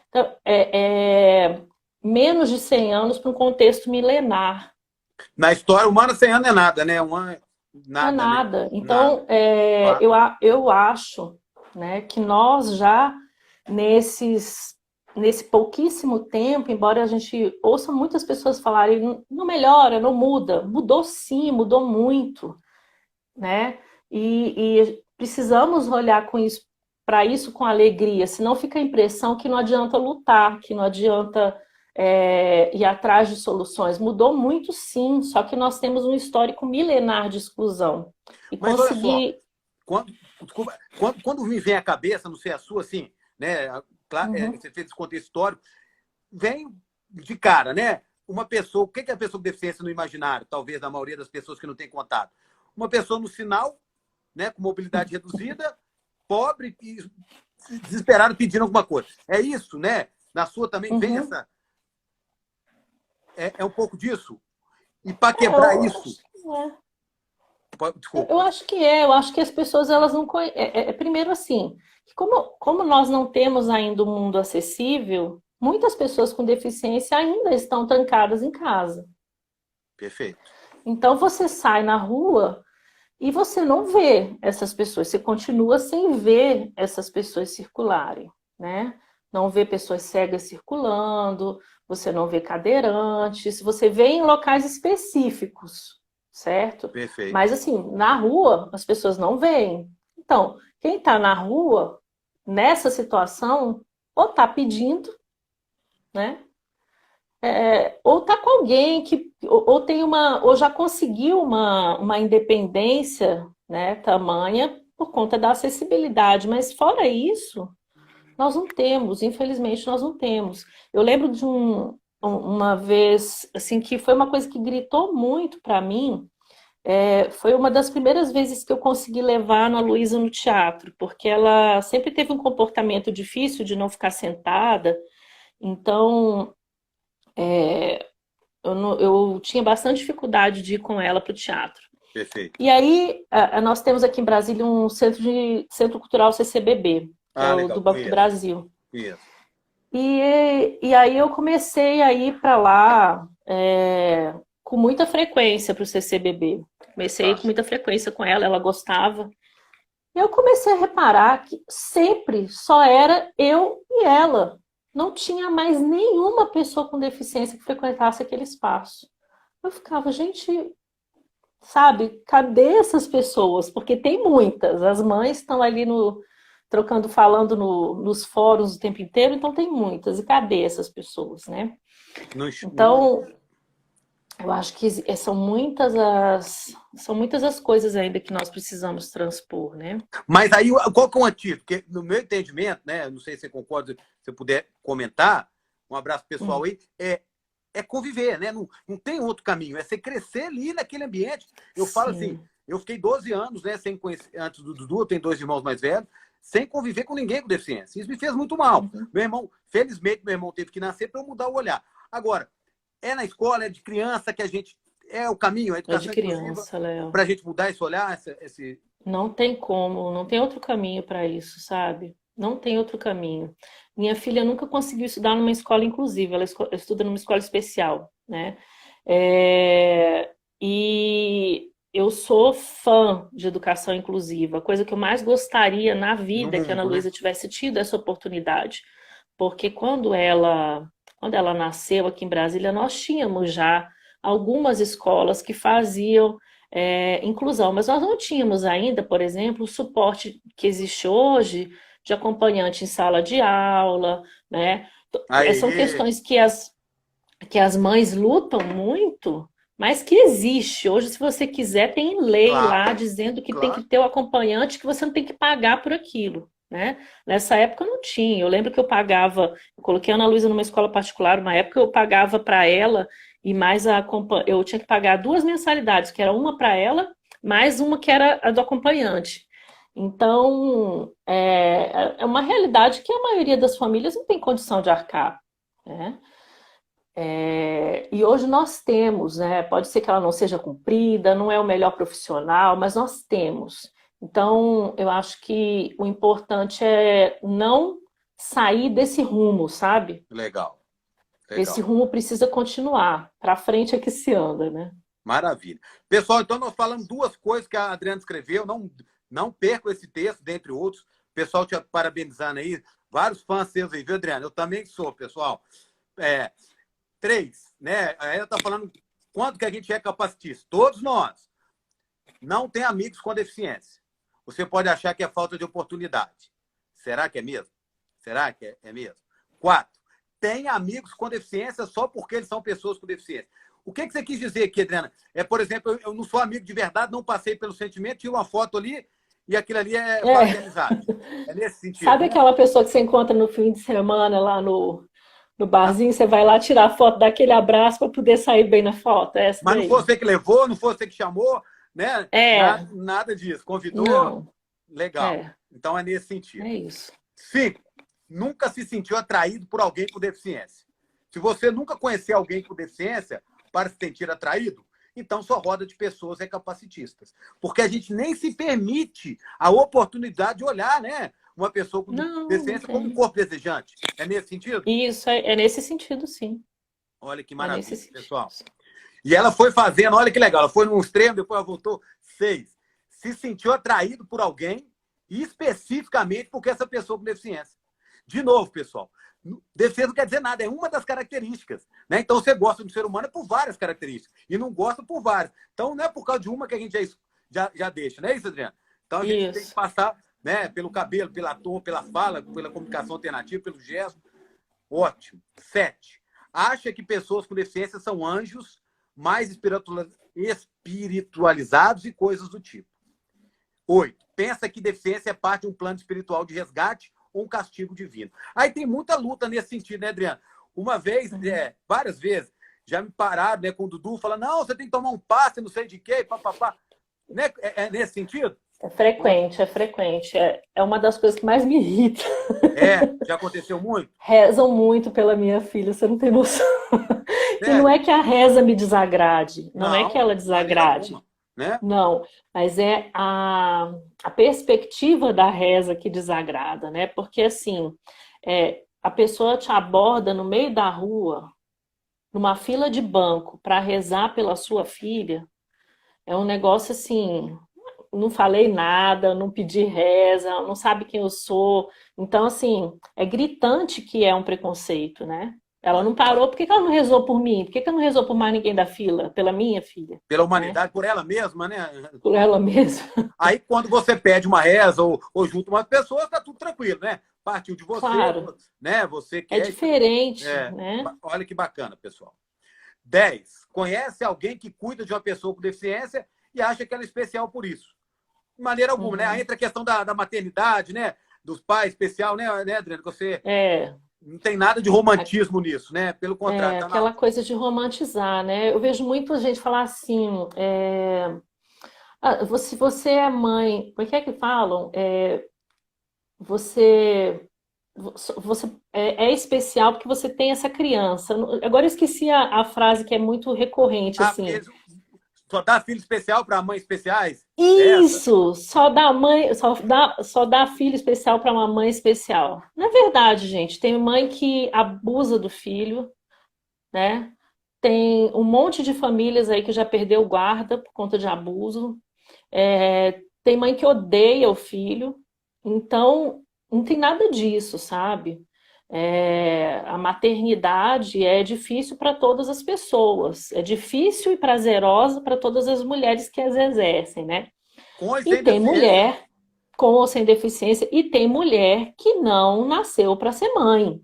Então, menos de 100 anos para um contexto milenar. Na história humana, 100 anos é nada, né? Não é Nada, né? nada. Nada. Então, eu acho, né, que nós já, nesse pouquíssimo tempo, embora a gente ouça muitas pessoas falarem, não melhora, não muda. Mudou sim, mudou muito, né? E precisamos olhar para isso com alegria, senão fica a impressão que não adianta lutar, que não adianta ir atrás de soluções. Mudou muito, sim, só que nós temos um histórico milenar de exclusão. E Mas olha só, conseguir. desculpa, quando me vem à cabeça, não sei a sua, assim, né? Claro, Uhum, você fez esse contexto histórico, vem de cara, né? Uma pessoa, o que é a pessoa com deficiência no imaginário, talvez da maioria das pessoas que não tem contato? Uma pessoa no sinal, né, com mobilidade reduzida, pobre e desesperado pedindo alguma coisa. É isso, né? Na sua também vem uhum. essa. É um pouco disso? E para É, quebrar isso. eu Desculpa. acho que eu acho que as pessoas elas não conhecem. Primeiro assim, que como nós não temos ainda um mundo acessível, muitas pessoas com deficiência ainda estão trancadas em casa. Perfeito. Então você sai na rua e você não vê essas pessoas, você continua sem ver essas pessoas circularem, né? Não vê pessoas cegas circulando, você não vê cadeirantes, você vê em locais específicos, certo? Perfeito. Mas assim, na rua as pessoas não veem. Então, quem está na rua, nessa situação, ou está pedindo, né? Ou tá com alguém ou tem ou já conseguiu uma independência, né, tamanha por conta da acessibilidade, mas fora isso, nós não temos, infelizmente nós não temos. Eu lembro de uma vez assim que foi uma coisa que gritou muito para mim. Foi uma das primeiras vezes que eu consegui levar a Ana Luísa no teatro, porque ela sempre teve um comportamento difícil de não ficar sentada, então eu tinha bastante dificuldade de ir com ela para o teatro. Perfeito. E aí, nós temos aqui em Brasília um Centro Cultural CCBB, que é Ah, o legal. do Banco do Conheço. Brasil. Conheço. E aí eu comecei a ir para lá com muita frequência para o CCBB. Comecei a ir Tá. com muita frequência com ela, ela gostava. E eu comecei a reparar que sempre só era eu e ela. Não tinha mais nenhuma pessoa com deficiência que frequentasse aquele espaço. Eu ficava, gente, sabe, cadê essas pessoas? Porque tem muitas. As mães estão ali trocando, falando nos fóruns o tempo inteiro, então tem muitas. E cadê essas pessoas, né? Não, não, Então, eu acho que são muitas as coisas ainda que nós precisamos transpor, né? mas aí, qual que é o antídoto? Porque, no meu entendimento, né, não sei se você concorda, se você puder comentar, um abraço pessoal Hum, aí, é conviver, né? Não tem outro caminho, é você crescer ali naquele ambiente. Eu falo assim, sim. eu fiquei 12 anos, né, sem conhecer, antes do Dudu, eu tenho 2 irmãos mais velhos, sem conviver com ninguém com deficiência. Isso me fez muito mal. Uhum. Meu irmão, felizmente, meu irmão teve que nascer para eu mudar o olhar. Agora, é na escola, é de criança que a gente. É o caminho, a É de educação inclusiva, criança, Léo. para a gente mudar esse olhar, esse. Não tem como, não tem outro caminho para isso, sabe? Não tem outro caminho. Minha filha nunca conseguiu estudar numa escola inclusiva, ela estuda numa escola especial, né? E eu sou fã de educação inclusiva. A coisa que eu mais gostaria na No vida é que a Ana mundo, né? Luísa tivesse tido essa oportunidade. Porque quando ela nasceu aqui em Brasília, nós tínhamos já algumas escolas que faziam inclusão, mas nós não tínhamos ainda, por exemplo, o suporte que existe hoje de acompanhante em sala de aula, né? São Aí, questões que as mães lutam muito, mas que existe. Hoje, se você quiser, tem lei claro, lá dizendo que tem que claro. ter o acompanhante, que você não tem que pagar por aquilo, né? Nessa época não tinha. Eu lembro que eu coloquei a Ana Luísa numa escola particular, uma época eu pagava para ela e mais eu tinha que pagar 2 mensalidades, que era uma para ela, mais uma que era a do acompanhante. Então, é uma realidade que a maioria das famílias não tem condição de arcar, né? E hoje nós temos, né? Pode ser que ela não seja cumprida, não é o melhor profissional, mas nós temos. Então, eu acho que o importante é não sair desse rumo, sabe? Legal, Esse legal. rumo precisa continuar. Para frente é que se anda, né? Maravilha. Pessoal, então nós falamos duas coisas que a Adriana escreveu. Não perco esse texto, dentre outros. Pessoal te parabenizando aí. Vários fãs seus aí, viu, Adriana? Eu também sou, pessoal. É, três, né? Ela está falando quanto que a gente é capacitista. Todos nós. Não tem amigos com deficiência. Você pode achar que é falta de oportunidade. Será que é mesmo? Será que é mesmo? Quatro, tem amigos com deficiência só porque eles são pessoas com deficiência. O que você quis dizer aqui, Adriana? Por exemplo, eu não sou amigo de verdade, não passei pelo sentimento, tiro uma foto ali e aquilo ali é fala de É. amizade. É nesse sentido, Sabe né? aquela pessoa que você encontra no fim de semana lá no barzinho, você vai lá tirar foto, dar aquele abraço para poder sair bem na foto? É essa Mas não daí? foi você que levou, não foi você que chamou, né? É, Nada disso. Convidou, não, legal. é, Então é nesse sentido. é isso. Cinco, nunca se sentiu atraído por alguém com deficiência. Se você nunca conhecer alguém com deficiência para se sentir atraído, então sua roda de pessoas é capacitistas. Porque a gente nem se permite a oportunidade de olhar, né? Uma pessoa com Não, não deficiência como um tem. corpo desejante. É nesse sentido? Isso é nesse sentido, sim. Olha que É nesse maravilha, sentido. pessoal. E ela foi fazendo, olha que legal, ela foi num extremo, depois ela voltou. Seis, se sentiu atraído por alguém, especificamente porque essa pessoa com deficiência. De novo, pessoal, deficiência não quer dizer nada, é uma das características. Né? Então, você gosta do ser humano por várias características, e não gosta por várias. Então, não é por causa de uma que a gente já deixa, não é isso, Adriana? Então, a gente tem que Isso. passar, né, pelo cabelo, pela tom, pela fala, pela comunicação alternativa, pelo gesto. Ótimo. Sete, acha que pessoas com deficiência são anjos mais espiritualizados e coisas do tipo. 8. Pensa que deficiência é parte de um plano espiritual de resgate ou um castigo divino. Aí tem muita luta nesse sentido, né, Adriana? Uma vez, várias vezes, já me pararam, né, com o Dudu, falando, não, você tem que tomar um passe, não sei de quê, papapá. Né? É nesse sentido? É frequente, é frequente. É uma das coisas que mais me irrita. Já aconteceu muito? Rezam muito pela minha filha, você não tem noção. E não Sério? é que a reza me desagrade, não é que Não, ela de maneira desagrade. alguma. Né? Não, mas é a perspectiva da reza que desagrada, né? Porque assim, a pessoa te aborda no meio da rua, numa fila de banco, para rezar pela sua filha, é um negócio assim, não falei nada, não pedi reza, não sabe quem eu sou. Então, assim, é gritante que é um preconceito, né? Ela Olha não que parou, bacana. por que que ela não rezou por mim? Por que que ela não rezou por mais ninguém da fila? Pela minha filha, Pela né? humanidade, por ela mesma, né? Por ela mesma. Aí, quando você pede uma reza ou junta umas pessoas, tá tudo tranquilo, né? Partiu de você, Claro, né? Você é quer. diferente, né? Olha que bacana, pessoal. 10. Conhece alguém que cuida de uma pessoa com deficiência e acha que ela é especial por isso. De maneira alguma, né? Aí Uhum. entra a questão da maternidade, né? Dos pais especial, né, Adriano? Você É, não tem nada de romantismo nisso, né? Pelo contrário, tá na. aquela coisa de romantizar, né? Eu vejo muita gente falar assim, se você é mãe, por que é que falam? Você, você é especial porque você tem essa criança. Agora eu esqueci a frase que é muito recorrente, Ah, porque assim. eles só dá filho especial para mães especiais? É essa? Isso, só dá filho especial para uma mãe especial. Não é verdade, gente. Tem mãe que abusa do filho, né? Tem um monte de famílias aí que já perdeu guarda por conta de abuso. Tem mãe que odeia o filho. Então, não tem nada disso, sabe? A maternidade é difícil para todas as pessoas. É difícil e prazerosa para todas as mulheres que as exercem, né? Com e E sem tem deficiência. mulher com ou sem deficiência, e tem mulher que não nasceu para ser mãe,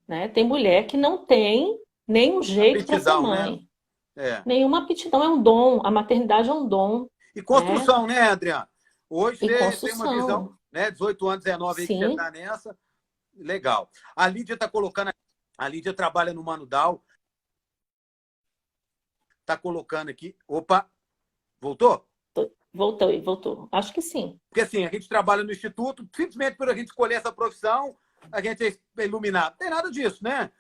né? Tem mulher que não tem nenhum jeito para ser Aptidão, né? mãe. É. Nenhuma aptidão é um dom, a maternidade é um dom, E né? construção, né, Adriano? Hoje E você tem uma visão, construção. né? 18 anos, 19 aí que você Sim, está nessa. Legal. A Lídia está colocando. A Lídia trabalha no Manudal. Está colocando aqui. Opa, voltou? voltou, voltou. Acho que sim. Porque assim, a gente trabalha no Instituto, simplesmente por a gente escolher essa profissão, a gente é iluminado. Não tem nada disso, né?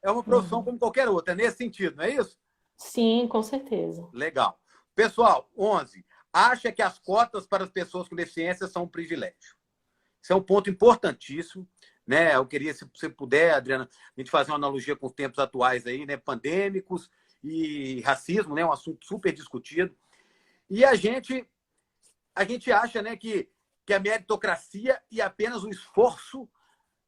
é uma profissão como qualquer outra, é nesse sentido, não é isso? Sim, com certeza. Legal. Pessoal, 11. Acha que as cotas para as pessoas com deficiência são um privilégio. Isso é um ponto importantíssimo, né? Eu queria, se você puder, Adriana, a gente fazer uma analogia com os tempos atuais aí, né? Pandêmicos e racismo, né? Um assunto super discutido. E a gente acha, né, que a meritocracia e apenas o esforço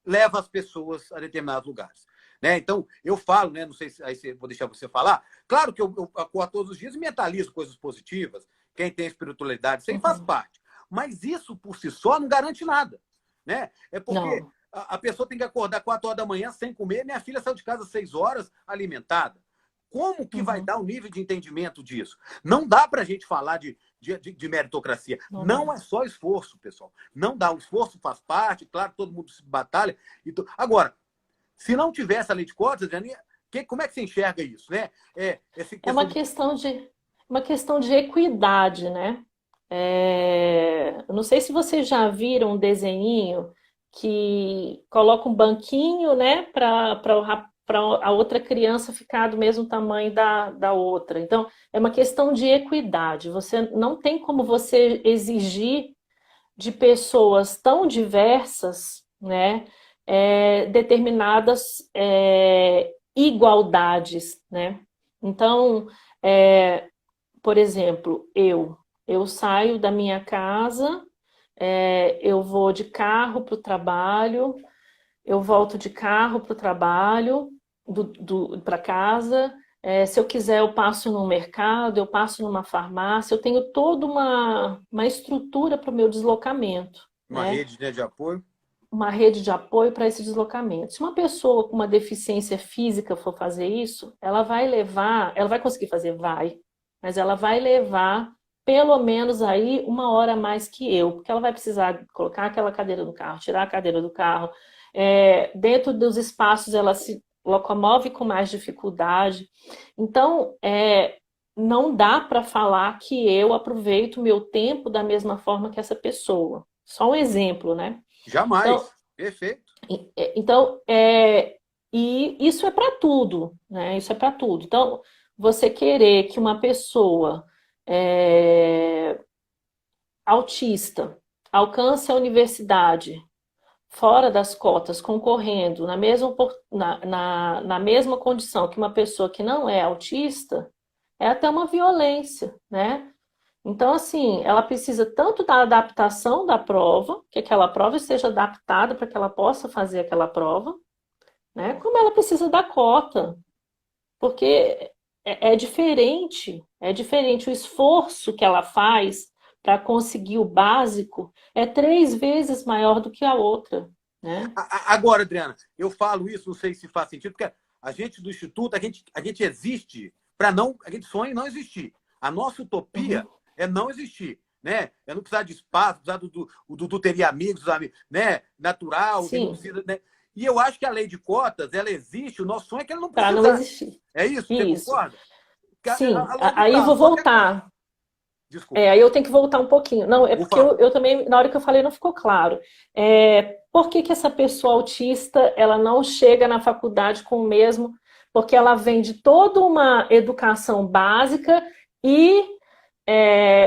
leva as pessoas a determinados lugares. Né? Então, eu falo, né, não sei se aí vou deixar você falar, claro que eu acordo todos os dias e mentalizo coisas positivas, quem tem espiritualidade, isso aí faz parte. Mas isso, por si só, não garante nada. Né? É porque a pessoa tem que acordar 4 horas da manhã sem comer, minha filha saiu de casa às 6 horas alimentada. Como que vai dar o nível de entendimento disso? Não dá para a gente falar de meritocracia. Não é só esforço, pessoal. Não dá. O esforço faz parte, claro, todo mundo se batalha. Agora, se não tivesse a lei de cotas, Adriana, como é que você enxerga isso? Né? É uma questão de equidade, né? Eu não sei se vocês já viram um desenhinho que coloca um banquinho, né, para a outra criança ficar do mesmo tamanho da outra. Então, é uma questão de equidade. Você não tem como você exigir de pessoas tão diversas, né, determinadas igualdades, né? Então, por exemplo, eu saio da minha casa, eu vou de carro para o trabalho, eu volto de carro para o trabalho, para casa. Se eu quiser, eu passo no mercado, eu passo numa farmácia, eu tenho toda uma estrutura para o meu deslocamento. Uma rede, né, de apoio? Uma rede de apoio para esse deslocamento. Se uma pessoa com uma deficiência física for fazer isso, ela vai conseguir fazer? Vai, mas ela vai levar pelo menos aí 1 hora a mais que eu, porque ela vai precisar colocar aquela cadeira no carro, tirar a cadeira do carro. Dentro dos espaços ela se locomove com mais dificuldade. Então, não dá para falar que eu aproveito o meu tempo da mesma forma que essa pessoa. Só um exemplo, né? Jamais. Então, perfeito. Então, e isso é para tudo, né? Isso é para tudo. Então, você querer que uma pessoa autista alcance a universidade fora das cotas, concorrendo na mesma condição que uma pessoa que não é autista, é até uma violência, né? Então, assim, ela precisa tanto da adaptação da prova, que aquela prova esteja adaptada para que ela possa fazer aquela prova, né? Como ela precisa da cota, porque é diferente o esforço que ela faz para conseguir o básico é 3 vezes maior do que a outra, né? Agora, Adriana, eu falo isso, não sei se faz sentido, porque a gente do Instituto, a gente existe para não, a gente sonha em não existir. A nossa utopia é não existir, né? É não precisar de espaço, precisar do teria amigos, né? Natural, precisa, né? E eu acho que a lei de cotas, ela existe, o nosso sonho é que ela não precisa. Para não existir. É isso? Você concorda? Sim, aí eu vou voltar. Desculpa. Aí eu tenho que voltar um pouquinho. Não, é porque eu também, na hora que eu falei, não ficou claro. Por que essa pessoa autista, ela não chega na faculdade com o mesmo... Porque ela vem de toda uma educação básica e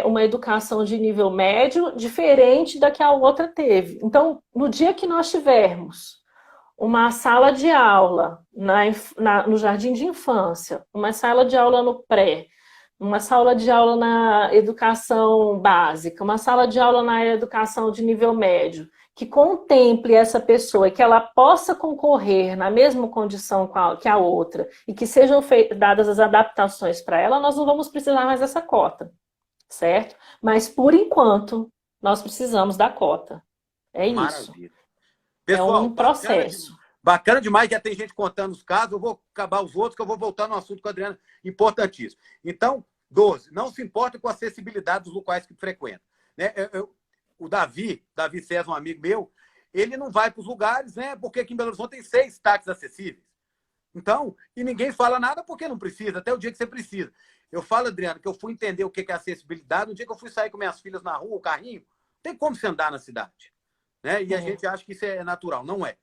uma educação de nível médio diferente da que a outra teve. Então, no dia que nós tivermos uma sala de aula no jardim de infância, uma sala de aula no pré, uma sala de aula na educação básica, uma sala de aula na educação de nível médio, que contemple essa pessoa e que ela possa concorrer na mesma condição que a outra e que sejam dadas as adaptações para ela, nós não vamos precisar mais dessa cota, certo? Mas, por enquanto, nós precisamos da cota. É isso. Maravilha. Pessoal, um processo. Bacana demais, já tem gente contando os casos, eu vou acabar os outros, que eu vou voltar no assunto com a Adriana, importantíssimo. Então, 12, não se importa com a acessibilidade dos locais que frequenta. Né? O Davi César, um amigo meu, ele não vai para os lugares, né? Porque aqui em Belo Horizonte tem 6 táxis acessíveis. Então, e ninguém fala nada porque não precisa, até o dia que você precisa. Eu falo, Adriano, que eu fui entender o que é acessibilidade, no dia que eu fui sair com minhas filhas na rua, o carrinho, não tem como você andar na cidade. Né? E a gente acha que isso é natural, não é.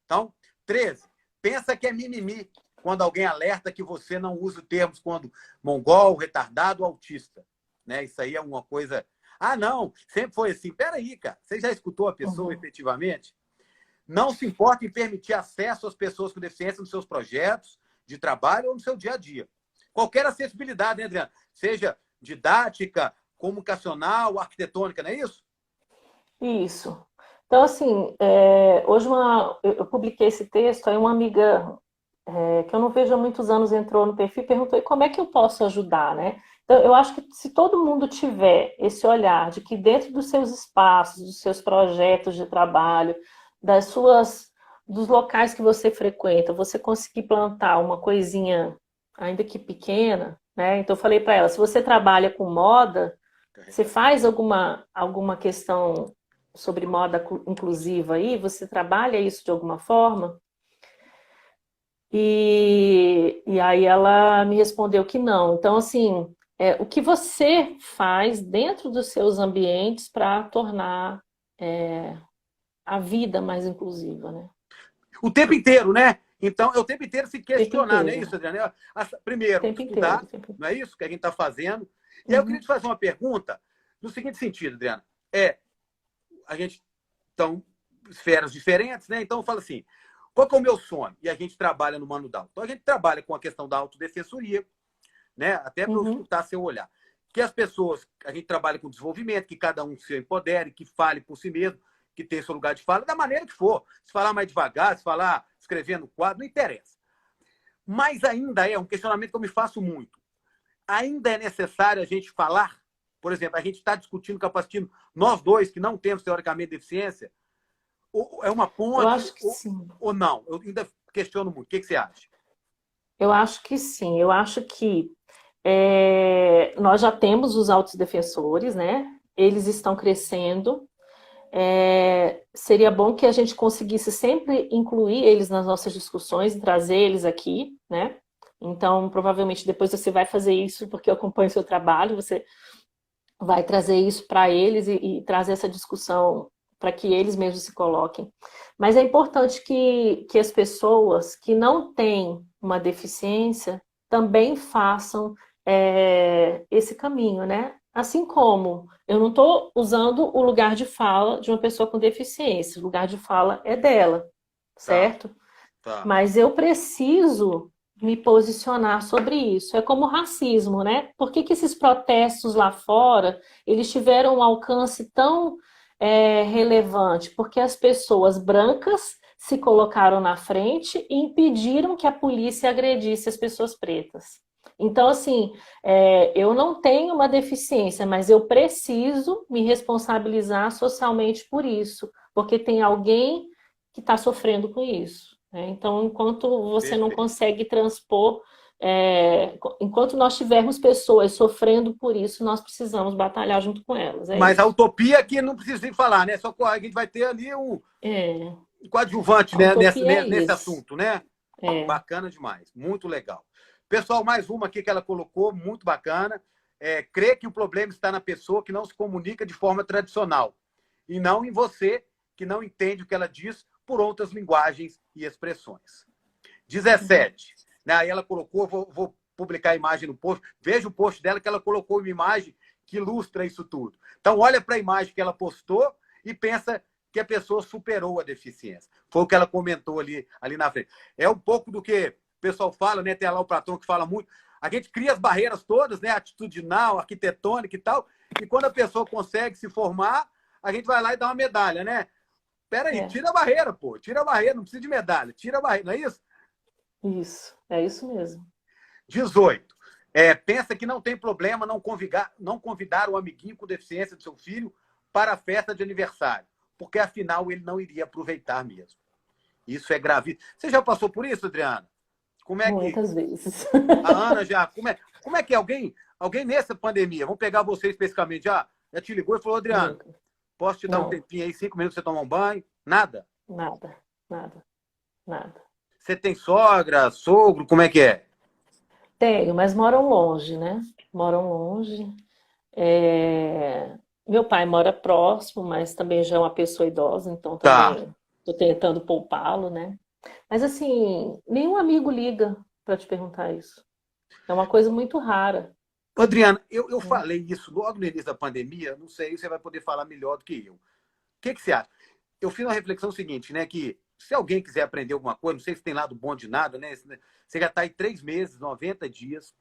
Então, 13, pensa que é mimimi quando alguém alerta que você não usa termos quando mongol, retardado, autista. Né? Isso aí é uma coisa... Ah, não, sempre foi assim. Peraí, cara, você já escutou a pessoa efetivamente? Não se importa em permitir acesso às pessoas com deficiência nos seus projetos de trabalho ou no seu dia a dia. Qualquer acessibilidade, né, Adriana? Seja didática, comunicacional, arquitetônica, não é isso? Isso. Então, assim, hoje eu publiquei esse texto, aí uma amiga que eu não vejo há muitos anos entrou no perfil e perguntou: e como é que eu posso ajudar, né? Então, eu acho que se todo mundo tiver esse olhar de que dentro dos seus espaços, dos seus projetos de trabalho, dos locais que você frequenta, você conseguir plantar uma coisinha, ainda que pequena, né? Então, eu falei para ela: se você trabalha com moda, você faz alguma questão sobre moda inclusiva aí? Você trabalha isso de alguma forma? E aí ela me respondeu que não. Então, assim, o que você faz dentro dos seus ambientes para tornar a vida mais inclusiva, né? O tempo inteiro, né? Então, é o tempo inteiro se O tempo questionar, não é inteiro. isso, Adriana? O Primeiro, tempo inteiro. estudar, O tempo inteiro. não é isso que a gente está fazendo. E aí eu queria Uhum, te fazer uma pergunta no seguinte sentido, Adriana. A gente estão esferas diferentes, né? Então, eu falo assim, qual que é o meu sonho? E a gente trabalha no Mano Down. Então, a gente trabalha com a questão da autodefensoria, né? Até para eu uhum. escutar seu olhar. Que as pessoas, a gente trabalha com desenvolvimento, que cada um se empodere, que fale por si mesmo, que tenha seu lugar de fala, da maneira que for. Se falar mais devagar, se falar escrevendo quadro, não interessa. Mas ainda é um questionamento que eu me faço muito. Ainda é necessário a gente falar? Por exemplo, a gente está discutindo capacitismo, nós dois que não temos, teoricamente, deficiência, ou é uma Eu ponte acho que sim. ou não? Eu ainda questiono muito. O que você acha? Eu acho que sim. Eu acho que nós já temos os autodefensores, né? Eles estão crescendo. Seria bom que a gente conseguisse sempre incluir eles nas nossas discussões e trazer eles aqui, né? Então, provavelmente depois você vai fazer isso, porque eu acompanho o seu trabalho, você vai trazer isso para eles e trazer essa discussão para que eles mesmos se coloquem. Mas é importante que as pessoas que não têm uma deficiência também façam esse caminho, né? Assim como eu não estou usando o lugar de fala de uma pessoa com deficiência, o lugar de fala é dela, Tá, certo? tá. Mas eu preciso me posicionar sobre isso. É como o racismo, né? Por que que esses protestos lá fora, eles tiveram um alcance tão relevante? Porque as pessoas brancas se colocaram na frente e impediram que a polícia agredisse as pessoas pretas. Então, assim, eu não tenho uma deficiência, mas eu preciso me responsabilizar socialmente por isso, porque tem alguém que está sofrendo com isso. Né? Então, enquanto você não Perfeito. consegue transpor, enquanto nós tivermos pessoas sofrendo por isso, nós precisamos batalhar junto com elas. É Mas a isso. utopia aqui não precisa nem falar, né? Só que a gente vai ter ali um É, coadjuvante, a né, utopia é nesse isso. assunto, né? É. Bacana demais, muito legal. Pessoal, mais uma aqui que ela colocou, muito bacana. Crê que o problema está na pessoa que não se comunica de forma tradicional e não em você que não entende o que ela diz por outras linguagens e expressões. Uhum. 17. Né? Aí ela colocou, vou publicar a imagem no post. Veja o post dela que ela colocou uma imagem que ilustra isso tudo. Então, olha para a imagem que ela postou e pensa que a pessoa superou a deficiência. Foi o que ela comentou ali na frente. É um pouco do que o pessoal fala, né? Tem lá o Platão que fala muito. A gente cria as barreiras todas, né? Atitudinal, arquitetônica e tal. E quando a pessoa consegue se formar, a gente vai lá e dá uma medalha, né? Peraí, É, tira a barreira, pô. Tira a barreira, não precisa de medalha. Tira a barreira, não é isso? isso. É isso mesmo. 18. Pensa que não tem problema não convidar o amiguinho com deficiência do seu filho para a festa de aniversário, porque afinal ele não iria aproveitar mesmo. Isso é grave. Você já passou por isso, Adriana? Como é que Muitas vezes. a Ana já. Como é que alguém nessa pandemia, vamos pegar você especificamente, já te ligou e falou: Adriana, Nunca. posso te dar um Não. tempinho aí, 5 minutos pra você tomar um banho? Nada. Nada. Nada. Nada. Você tem sogra, sogro, como é que é? Tenho, mas moram longe, né? Moram longe. Meu pai mora próximo, mas também já é uma pessoa idosa, então Tá. também estou tentando poupá-lo, né? Mas assim, nenhum amigo liga para te perguntar isso. É uma coisa muito rara. Adriana, eu Né? falei isso logo no início da pandemia, não sei, você vai poder falar melhor do que eu. O que você acha? Eu fiz uma reflexão seguinte, né? Que se alguém quiser aprender alguma coisa, não sei se tem lado bom de nada, né? Você já está aí 3 meses, 90 dias.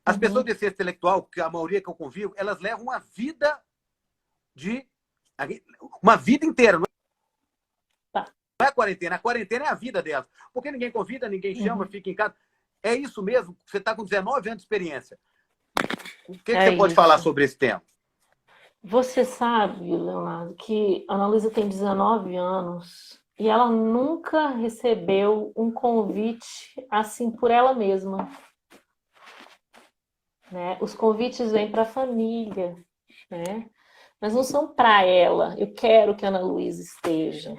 As pessoas Uhum. de ciência intelectual, que a maioria que eu convivo, elas levam de. Uma vida inteira, não Tá. é a quarentena. A quarentena é a vida delas. Porque ninguém convida, ninguém chama, Uhum. fica em casa. É isso mesmo, você está com 19 anos de experiência. O que É você pode falar isso. sobre esse tema? Você sabe, Leonardo, que a Ana Luísa tem 19 anos e ela nunca recebeu um convite assim por ela mesma, né? Os convites vêm para a família, né? Mas não são para ela. Eu quero que a Ana Luísa esteja.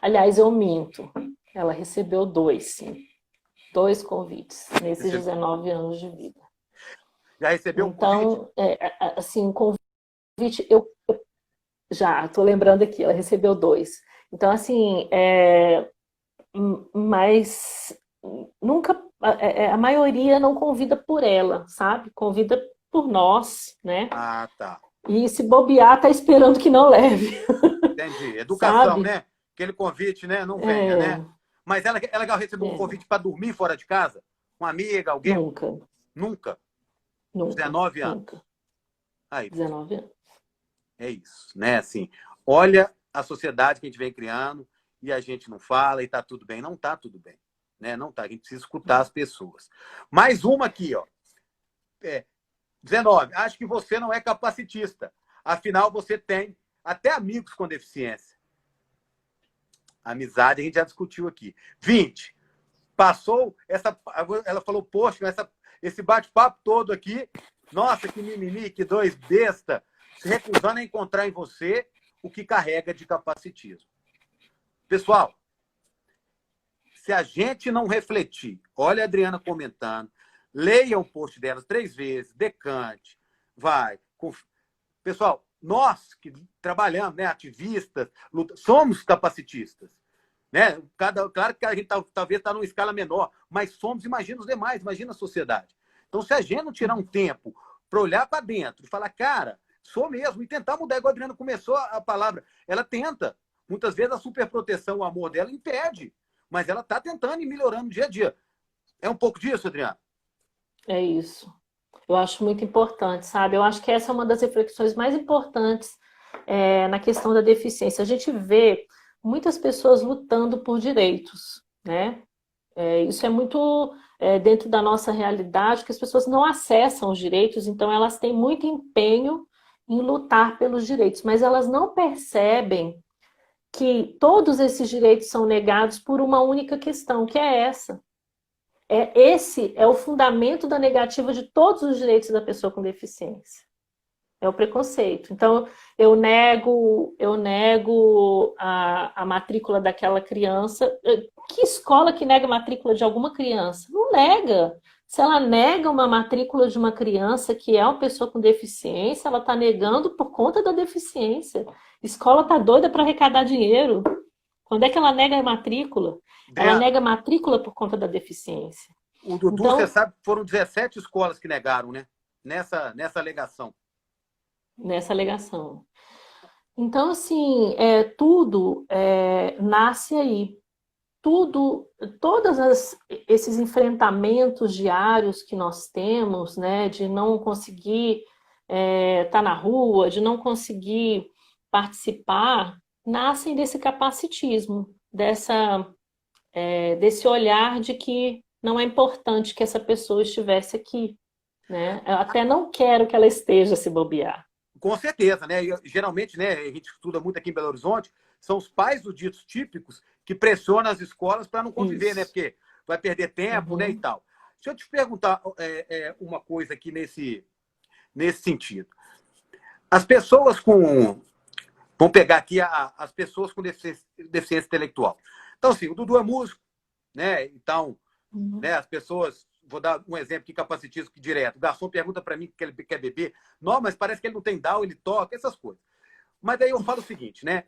Aliás, eu minto. Ela recebeu dois, sim. Dois convites nesses Você 19 anos de vida. já recebeu um convite? Então, assim, um convite, eu já estou lembrando aqui, ela recebeu dois. Então, assim, mas nunca, a maioria não convida por ela, sabe? Convida por nós, né? Ah, tá. E se bobear, tá esperando que não leve, Entendi. Educação, sabe? né? Aquele convite, né? Não venha, né? É, Mas ela já recebeu um é, convite para dormir fora de casa? Uma amiga, alguém? nunca, Nunca. nunca, 19 anos. nunca. Aí, pessoal. 19 anos. É isso, né? Assim, olha a sociedade que a gente vem criando e a gente não fala e tá tudo bem. Não tá tudo bem, né? Não tá. A gente precisa escutar as pessoas. Mais uma aqui, ó. É, 19. Acho que você não é capacitista. Afinal, você tem até amigos com deficiência. Amizade a gente já discutiu aqui. 20. Passou essa. Ela falou, poxa, esse bate-papo todo aqui. Nossa, que mimimi, que dois besta. Se recusando a encontrar em você o que carrega de capacitismo. Pessoal, se a gente não refletir, olha a Adriana comentando, leia o post delas 3 vezes, decante, vai. Pessoal, nós que trabalhamos, né, ativistas, somos capacitistas. Né? Claro que a gente talvez está numa escala menor, mas somos, imagina os demais, imagina a sociedade. Então, se a gente não tirar um tempo para olhar para dentro e falar, cara, sou mesmo, e tentar mudar, igual a Adriana começou a palavra, ela tenta. Muitas vezes a superproteção, o amor dela impede, mas ela está tentando e melhorando dia a dia. É um pouco disso, Adriana? É isso. Eu acho muito importante, sabe? Eu acho que essa é uma das reflexões mais importantes na questão da deficiência. A gente vê muitas pessoas lutando por direitos, né? Isso é muito dentro da nossa realidade, que as pessoas não acessam os direitos, então elas têm muito empenho em lutar pelos direitos, mas elas não percebem que todos esses direitos são negados por uma única questão, que é essa. Esse é o fundamento da negativa de todos os direitos da pessoa com deficiência. É o preconceito. Então, eu nego a matrícula daquela criança. Que escola que nega a matrícula de alguma criança? Não nega. Se ela nega uma matrícula de uma criança que é uma pessoa com deficiência, ela está negando por conta da deficiência. A escola está doida para arrecadar dinheiro. Quando é que ela nega a matrícula? Ela Adriana, nega a matrícula por conta da deficiência. o Dudu, você Então, sabe, foram 17 escolas que negaram, né? Nessa alegação. nessa alegação. Então, assim, tudo nasce aí. Tudo, esses enfrentamentos diários que nós temos, né, de não conseguir estar na rua, de não conseguir participar, nascem desse capacitismo, desse olhar de que não é importante que essa pessoa estivesse aqui, né? Eu até não quero que ela esteja se bobear. Com certeza, né? E, geralmente, né, a gente estuda muito aqui em Belo Horizonte, são os pais dos ditos típicos que pressionam as escolas para não conviver, né? Isso. Porque vai perder tempo, né, e Uhum. tal. Deixa eu te perguntar uma coisa aqui nesse sentido. As pessoas com. Vamos pegar aqui as pessoas com deficiência intelectual. Então, assim, o Dudu é músico, né? Então, Uhum. né, as pessoas. Vou dar um exemplo que capacitismo que direto. O garçom pergunta para mim que ele quer beber. Não, mas parece que ele não tem Down, ele toca, essas coisas. Mas daí eu falo o seguinte, né?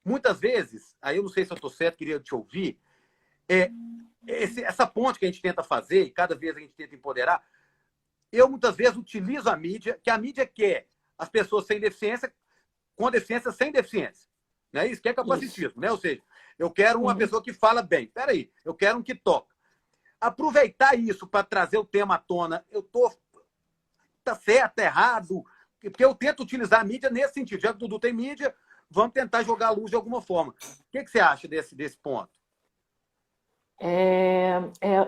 muitas vezes, aí eu não sei se eu estou certo, queria te ouvir, essa ponte que a gente tenta fazer, e cada vez a gente tenta empoderar, eu muitas vezes utilizo a mídia, que a mídia quer as pessoas sem deficiência, com deficiência sem deficiência. Não é isso? Que é capacitismo, né? Ou seja, eu quero uma pessoa que fala bem. Peraí, eu quero um que toca. Aproveitar isso para trazer o tema à tona, tá certo, errado, porque eu tento utilizar a mídia nesse sentido. Já que o Dudu tem mídia, vamos tentar jogar a luz de alguma forma. O que você acha desse ponto?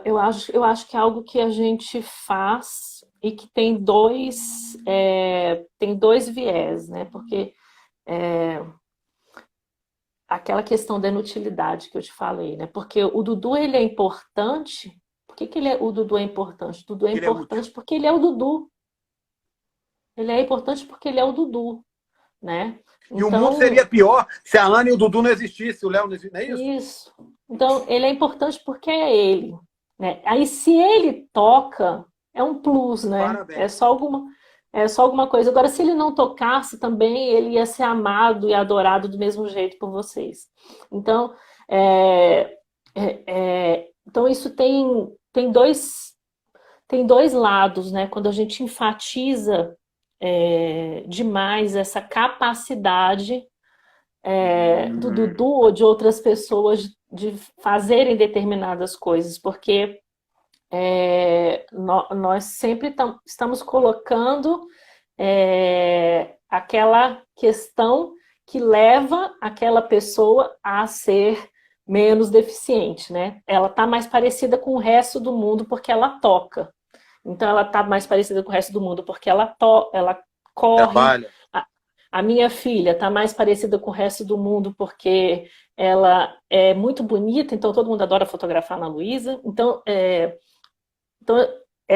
Eu acho que é algo que a gente faz e que tem dois viés, né? Porque aquela questão da inutilidade que eu te falei, né? Porque o Dudu, ele é importante. Por que o Dudu é importante? O Dudu é Ele é útil. importante porque ele é o Dudu. Ele é importante porque ele é o Dudu, né? E o mundo Então, seria pior se a Ana e o Dudu não existissem, o Léo não existisse, não é isso? isso. Então, ele é importante porque é ele, né? Aí, se ele toca, é um plus, né? Parabéns. É só alguma coisa. Agora, se ele não tocasse também, ele ia ser amado e adorado do mesmo jeito por vocês. Então, então isso tem dois lados, né? Quando a gente enfatiza demais essa capacidade do Dudu ou de outras pessoas de fazerem determinadas coisas, porque nós sempre estamos colocando aquela questão que leva aquela pessoa a ser menos deficiente, né? Ela está mais parecida com o resto do mundo porque ela toca. Então ela está mais parecida com o resto do mundo porque ela corre. Trabalha. A minha filha está mais parecida com o resto do mundo porque ela é muito bonita, então todo mundo adora fotografar na Luísa. Então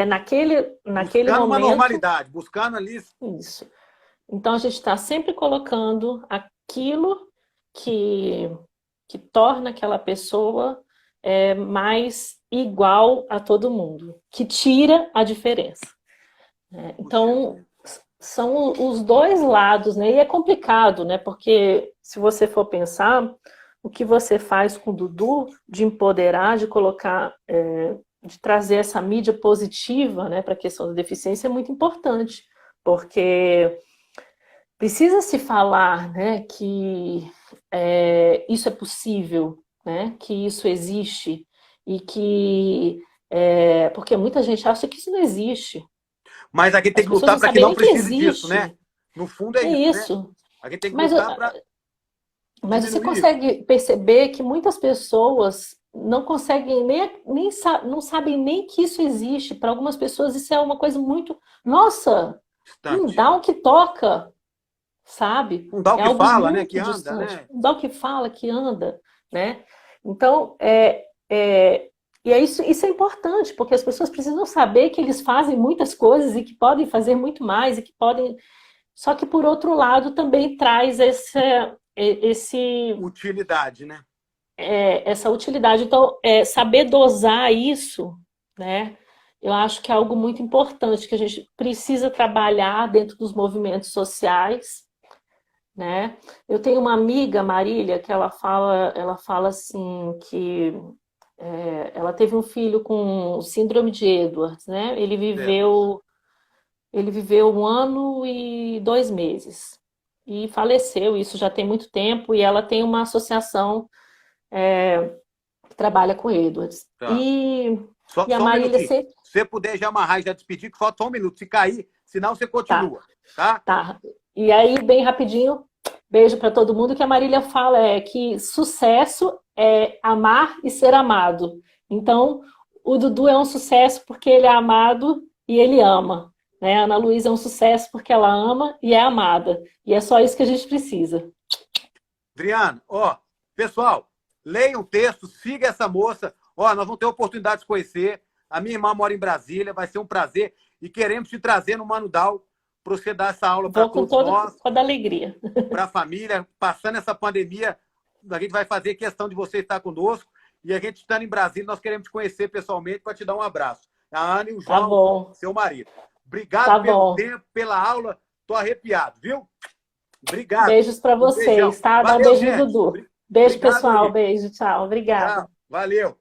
naquele Buscando uma momento. normalidade, buscando ali. Isso. Então a gente está sempre colocando aquilo que torna aquela pessoa mais igual a todo mundo, que tira a diferença. Então, são os dois lados, né? E é complicado, né? Porque se você for pensar, o que você faz com o Dudu de empoderar, de colocar, de trazer essa mídia positiva, né, para a questão da deficiência é muito importante, porque precisa se falar, né, que isso é possível, né, que isso existe e que porque muita gente acha que isso não existe. Mas a gente tem As que pessoas lutar não para que sabem não nem que precise disso, né? existe. No fundo é É isso, né? isso. A gente tem que Mas, lutar para mas você diminuir isso. consegue perceber que muitas pessoas não conseguem não sabem nem que isso existe. Para algumas pessoas isso é uma coisa muito, nossa, um Distante. down que toca, sabe? Não dá o É que algo fala, né? Que muito anda, distante. né? Um down que fala, que anda, né? Então, e isso é importante, porque as pessoas precisam saber que eles fazem muitas coisas e que podem fazer muito mais e que podem. Só que, por outro lado, também traz Utilidade, né? essa utilidade. Então, saber dosar isso, né? Eu acho que é algo muito importante, que a gente precisa trabalhar dentro dos movimentos sociais, né? Eu tenho uma amiga, Marília, que ela fala assim que ela teve um filho com síndrome de Edwards, né? Certo. Ele viveu 1 ano e 2 meses e faleceu. Isso já tem muito tempo e ela tem uma associação que trabalha com Edwards. Tá. E a Só um Marília minutinho. sempre Se você puder já amarrar e já despedir, que falta só um minuto. Se cair, senão você tá, continua, tá? tá. E aí, bem rapidinho, beijo para todo mundo. Que a Marília fala que sucesso é amar e ser amado. Então, o Dudu é um sucesso porque ele é amado e ele ama. Né? A Ana Luísa é um sucesso porque ela ama e é amada. E é só isso que a gente precisa. Adriano, ó, pessoal, leiam o texto, siga essa moça. Ó, nós vamos ter a oportunidade de se conhecer. A minha irmã mora em Brasília, vai ser um prazer. E queremos te trazer no Mano Dal para você dar essa aula para Vou com todos nós, toda alegria. para a família. Passando essa pandemia, a gente vai fazer questão de você estar conosco. E a gente estando em Brasília, nós queremos te conhecer pessoalmente para te dar um abraço. A Ana e o Tá João, bom, seu marido. Obrigado tá pelo bom. tempo, pela aula. Tô arrepiado, viu? Obrigado. Beijos para Um beijão. vocês, tá? Dá um Valeu, beijo no gente. Dudu. Beijo, Obrigado pessoal. aí. Beijo, tchau. Obrigada. Tchau. Valeu.